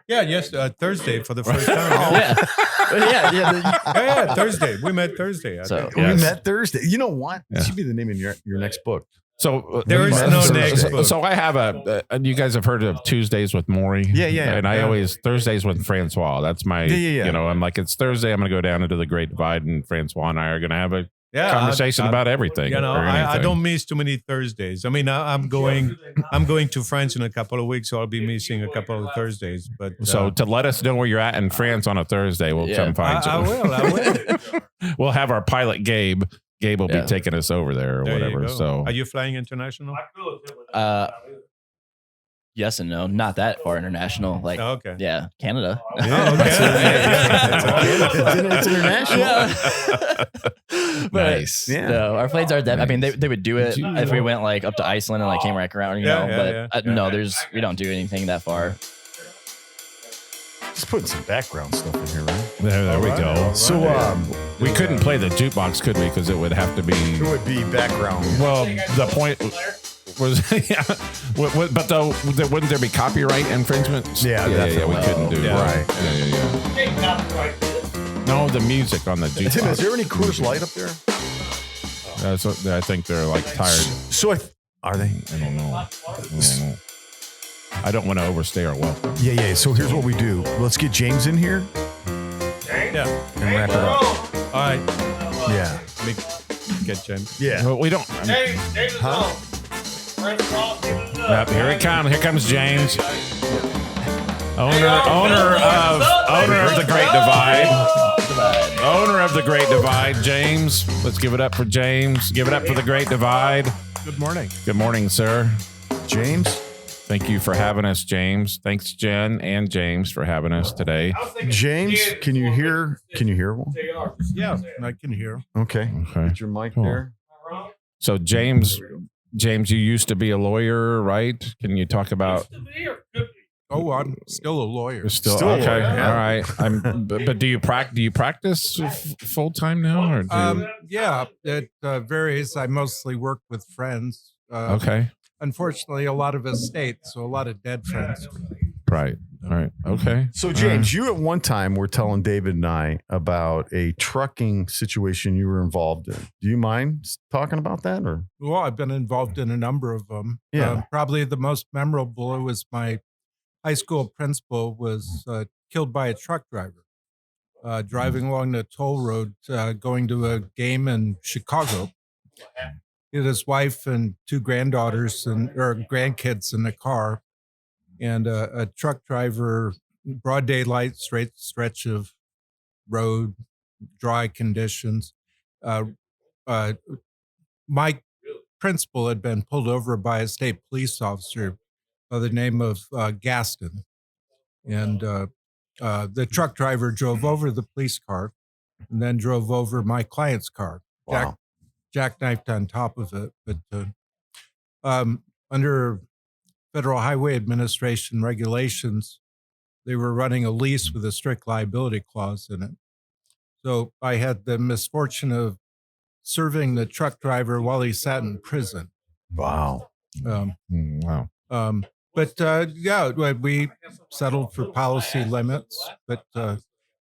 Yeah, yes, Thursday for the first time. Yeah, yeah. Yeah, Thursday. We met Thursday. I So- think. Yes. We met Thursday. You know what? Yeah. It should be the name of your next book. So There is no next book. So I have you guys have heard of Tuesdays with Maury? Yeah. And I always Thursdays with Francois. That's my, Yeah. you know, I'm like, it's Thursday. I'm going to go down into the Great Divide, and Francois and I are going to have a Yeah, conversation about everything. You know, or I anything. don't miss too many Thursdays. I mean, I'm going to France in a couple of weeks, so I'll be missing a couple of Thursdays. But So to let us know where you're at in France on a Thursday, we'll come find you. I will. We'll have our pilot Gabe. Gabe will be taking us over there or There you whatever. go. So Are you flying international? Yes and no, not that far international. Like, Oh, okay. yeah, Canada. Oh, okay. It's international. But, nice. Yeah. No, our flights aren't that. I mean, they would do it Did you- if we went like up to Iceland and like came back around, you Yeah, know. yeah, But yeah. no, we don't do anything that far. Just putting some background stuff in here, right? There we go. So We couldn't play the jukebox, could we? Because it would have to be. it would be background. Well, the point was, yeah. But though, wouldn't there be copyright infringements? Yeah, We definitely. couldn't do Yeah. that. Right. Yeah. No, the music on the Tim, is jukebox. there any Coors Light up there? So I think they're like tired. So are they? I don't know. I don't want to overstay our welcome. Yeah. So here's what we do. Let's get James in here Yeah. and wrap it up. All right. Yeah. Get James. Yeah. Well, we don't. Huh? Here it comes. Here comes James, owner of the Great Divide. Owner of the Great Divide, James. Let's give it up for James. Give it up for the Great Divide. Good morning. Good morning, sir. James. Thank you for having us, James. Thanks, Jen and James, for having us today. James, can you hear? Can you hear one? Yeah, I can hear. Okay. Okay. Get your mic Cool. there. So, James, you used to be a lawyer, right? Can you talk about? Oh, I'm still a lawyer. You're still Still a okay. lawyer, yeah. All right. But do you practice full time now, or do you, Yeah, it varies. I mostly work with friends. okay? Unfortunately, a lot of estates, so a lot of dead friends. Right. All right. Okay. So James, you at one time were telling David and I about a trucking situation you were involved in. Do you mind talking about that, or? Well, I've been involved in a number of them. Yeah. Probably the most memorable was my high school principal was killed by a truck driver driving along the toll road going to a game in Chicago. He had his wife and two granddaughters or grandkids in the car, and a truck driver, broad daylight, straight stretch of road, dry conditions. My principal had been pulled over by a state police officer by the name of Gaston, and the truck driver drove over the police car and then drove over my client's car. Wow. Jackknifed on top of it. But under Federal Highway Administration regulations, they were running a lease with a strict liability clause in it. So I had the misfortune of serving the truck driver while he sat in prison. Wow. Wow. We settled for policy limits. But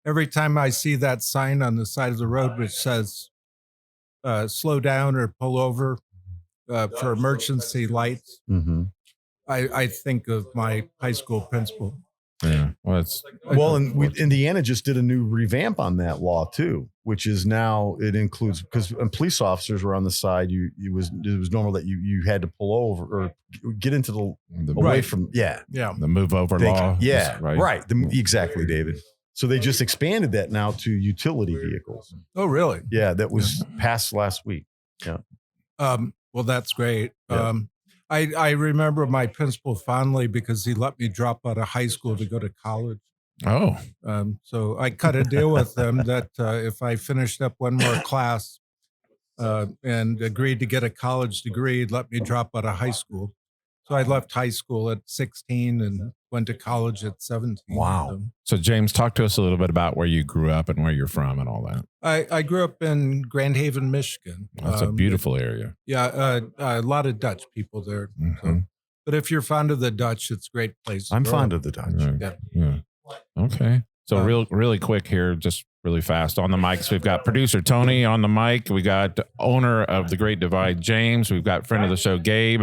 every time I see that sign on the side of the road which says slow down or pull over for emergency lights, I think of my high school principal. Yeah. Indiana just did a new revamp on that law too, which is now it includes because police officers were on the side. It was normal that you had to pull over or get into the away from the move over law. Yeah, right. Exactly, David. So they just expanded that now to utility vehicles. Oh, really? Yeah, that was passed last week. Yeah. Well, that's great. Yeah. I remember my principal fondly because he let me drop out of high school to go to college. Oh. So I cut a deal with him that if I finished up one more class and agreed to get a college degree, he'd let me drop out of high school. So I left high school at 16 and went to college at 17. Wow. So James, talk to us a little bit about where you grew up and where you're from and all that. I grew up in Grand Haven, Michigan. That's a beautiful area. Yeah, a lot of Dutch people there. So, but if you're fond of the Dutch, it's a great place. I'm fond of the Dutch. Yeah. Okay. So really quick here, just really fast on the mics. We've got producer Tony on the mic. We got owner of the Great Divide, James. We've got friend of the show, Gabe.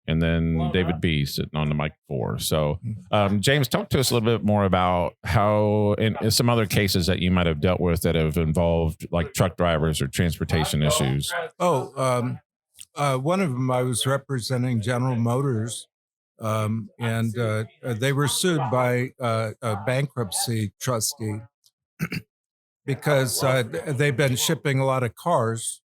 And then David B sitting on the mic 4. So, James, talk to us a little bit more about how, in some other cases that you might have dealt with that have involved like truck drivers or transportation issues. One of them I was representing General Motors, and they were sued by a bankruptcy trustee because they've been shipping a lot of cars.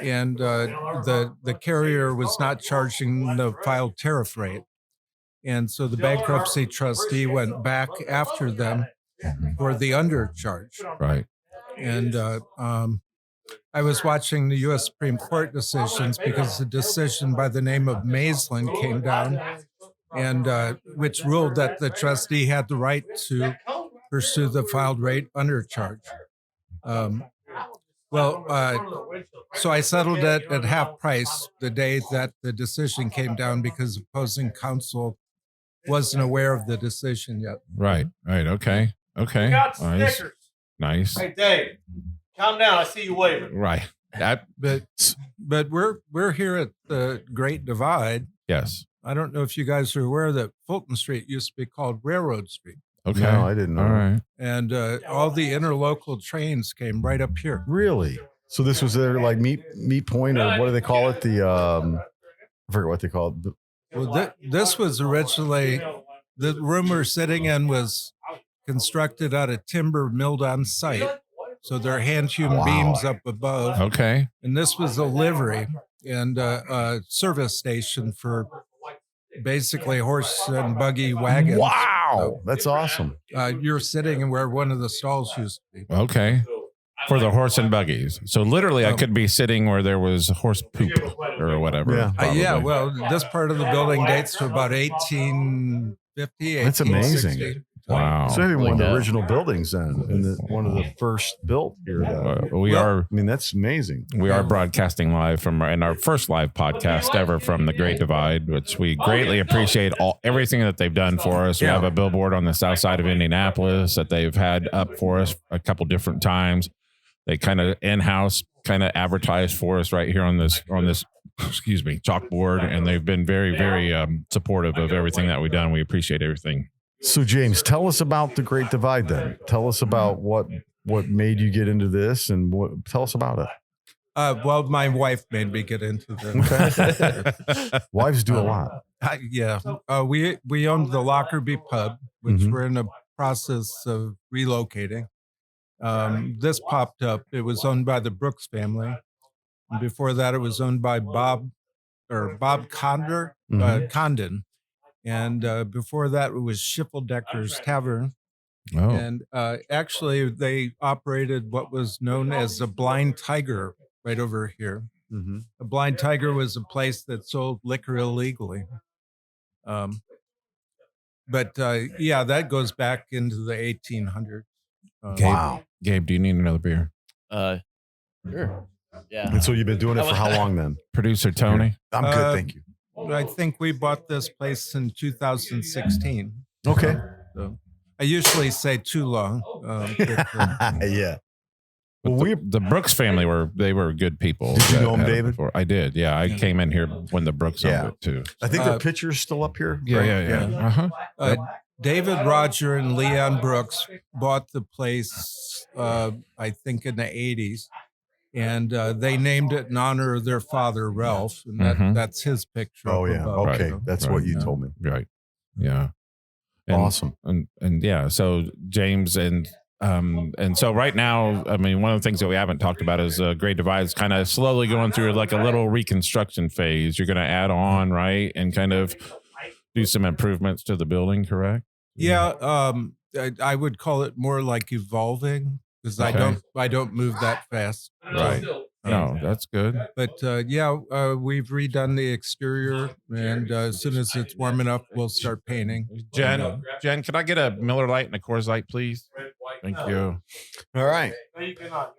And the carrier was not charging the filed tariff rate. And so the bankruptcy trustee went back after them for the undercharge. Right. And I was watching the U.S. Supreme Court decisions because the decision by the name of Maisland came down, and which ruled that the trustee had the right to pursue the filed rate undercharge. So I settled it at half price the day that the decision came down because opposing counsel wasn't aware of the decision yet. Right. Okay. Nice. Hey, Dave, calm down. I see you waving. Right. But we're here at the Great Divide. Yes. I don't know if you guys are aware that Fulton Street used to be called Railroad Street. Okay. No, I didn't know. All right. And all the interlocal trains came right up here. Really? So this was their like meet point, or what do they call it? I forget what they call it. Well, this was originally, the room we're sitting in was constructed out of timber milled on site. So they're hand-hewn beams up above. Okay. And this was a livery and a service station for basically horse and buggy wagons. Wow, that's awesome. You're sitting where one of the stalls used to be. Okay. For the horse and buggies. So literally I could be sitting where there was horse poop or whatever. Yeah. Well, this part of the building dates to about 1850. That's amazing. Wow. So maybe one of the original buildings then, and one of the first built here. I mean, that's amazing. We are broadcasting live from our first live podcast ever from the Great Divide, which we greatly appreciate everything that they've done for us. We have a billboard on the south side of Indianapolis that they've had up for us a couple different times. They kind of in-house advertise for us right here on this chalkboard, and they've been very, very supportive of everything that we've done. We appreciate everything. So, James, tell us about the Great Divide then. Tell us about what made you get into this, and tell us about it. Well, my wife made me get into this. Wives do a lot. We owned the Lockerbie Pub, which we're in the process of relocating. This popped up. It was owned by the Brooks family. And before that, it was owned by Bob Condon. And before that, it was Schiffeldecker's Tavern. Oh. And actually, they operated what was known as the Blind Tiger right over here. Mm-hmm. The Blind Tiger was a place that sold liquor illegally. That goes back into the 1800s. Wow. Gabe, do you need another beer? Sure. Yeah. And so you've been doing it for how long then? Producer Tony? I'm good, thank you. I think we bought this place in 2016. Okay. So I usually say too long. Yeah. Well, the Brooks family were good people. Did you that know 'em, had it David? before. I did. Yeah, I came in here when the Brooks owned it too. I think their picture's still up here. Yeah, right? yeah. Uh-huh. David, Roger, and Leon Brooks bought the place, I think, in the 80s. And they named it in honor of their father, Ralph. And that's his picture. Oh, up yeah. above. Okay. That's what you told me. Right. Yeah. Awesome. And yeah, so James and so right now, I mean, one of the things that we haven't talked about is Great Divide is kind of slowly going through like a little reconstruction phase. You're going to add on, right, and kind of do some improvements to the building, correct? Yeah, I would call it more like evolving because I don't move that fast. Right. No, that's good. But we've redone the exterior, and as soon as it's warm enough, we'll start painting. Jen, can I get a Miller Lite and a Coors Light, please? Thank you. All right.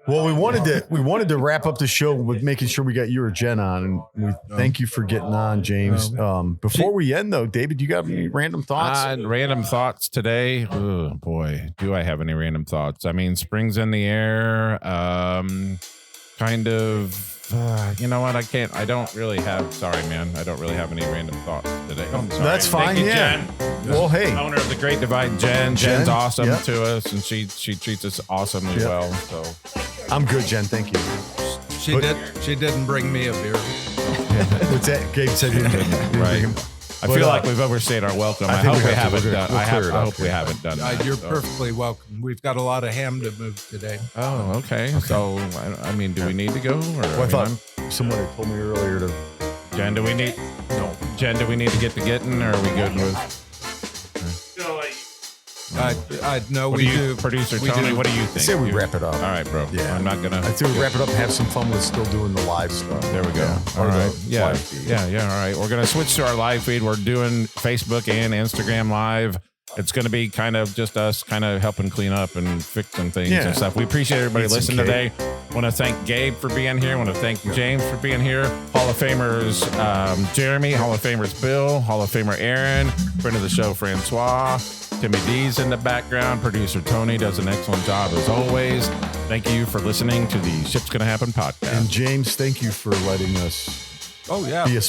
Well, we wanted to wrap up the show with making sure we got you or Jen on, and we thank you for getting on, James. Before we end, though, David, you got any random thoughts? Random thoughts today. Oh boy, do I have any random thoughts? I mean, spring's in the air. Kind of. You know what? I don't really have. Sorry, man. I don't really have any random thoughts today. I'm sorry. That's fine. Thank you, Yeah. Jen. Well, hey, Owner of the Great Divide, Jen. Jen's awesome yep. to us, and she treats us awesomely well. So I'm good, Jen. Thank you. She didn't bring me a beer. What's that? Gabe said you didn't. Right. I feel like we've overstayed our welcome. I hope we haven't done. I hope we haven't done that. You're perfectly welcome. We've got a lot of ham to move today. Oh, okay. So, I mean, do we need to go? Or, Well, I thought someone had told me earlier to. Jen, do we need? No. Jen, do we need to get to getting, or are we good with? No, What we do you, do. Producer we Tony, do. what do you I think? say we wrap it up. All right, bro. Yeah. I'm not gonna. I say we wrap it up and have some fun with still doing the live stuff. There we go. Yeah. All Or the right. Yeah. live feed. Yeah. All right. We're going to switch to our live feed. We're doing Facebook and Instagram live. It's going to be kind of just us kind of helping clean up and fixing things and stuff. We appreciate everybody Eat some listening today. Want to thank Gabe for being here. Want to thank James for being here. Hall of Famers Jeremy, Hall of Famers Bill, Hall of Famer Aaron, friend of the show Francois, Timmy D's in the background. Producer Tony does an excellent job as always. Thank you for listening to the Ship's Gonna Happen podcast. And James, thank you for letting us. Oh yeah, be a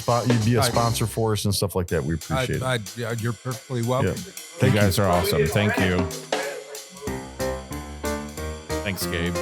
sponsor for us and stuff like that. We appreciate it. You're perfectly welcome. Yeah. You guys are awesome. Thank you. Thanks, Gabe.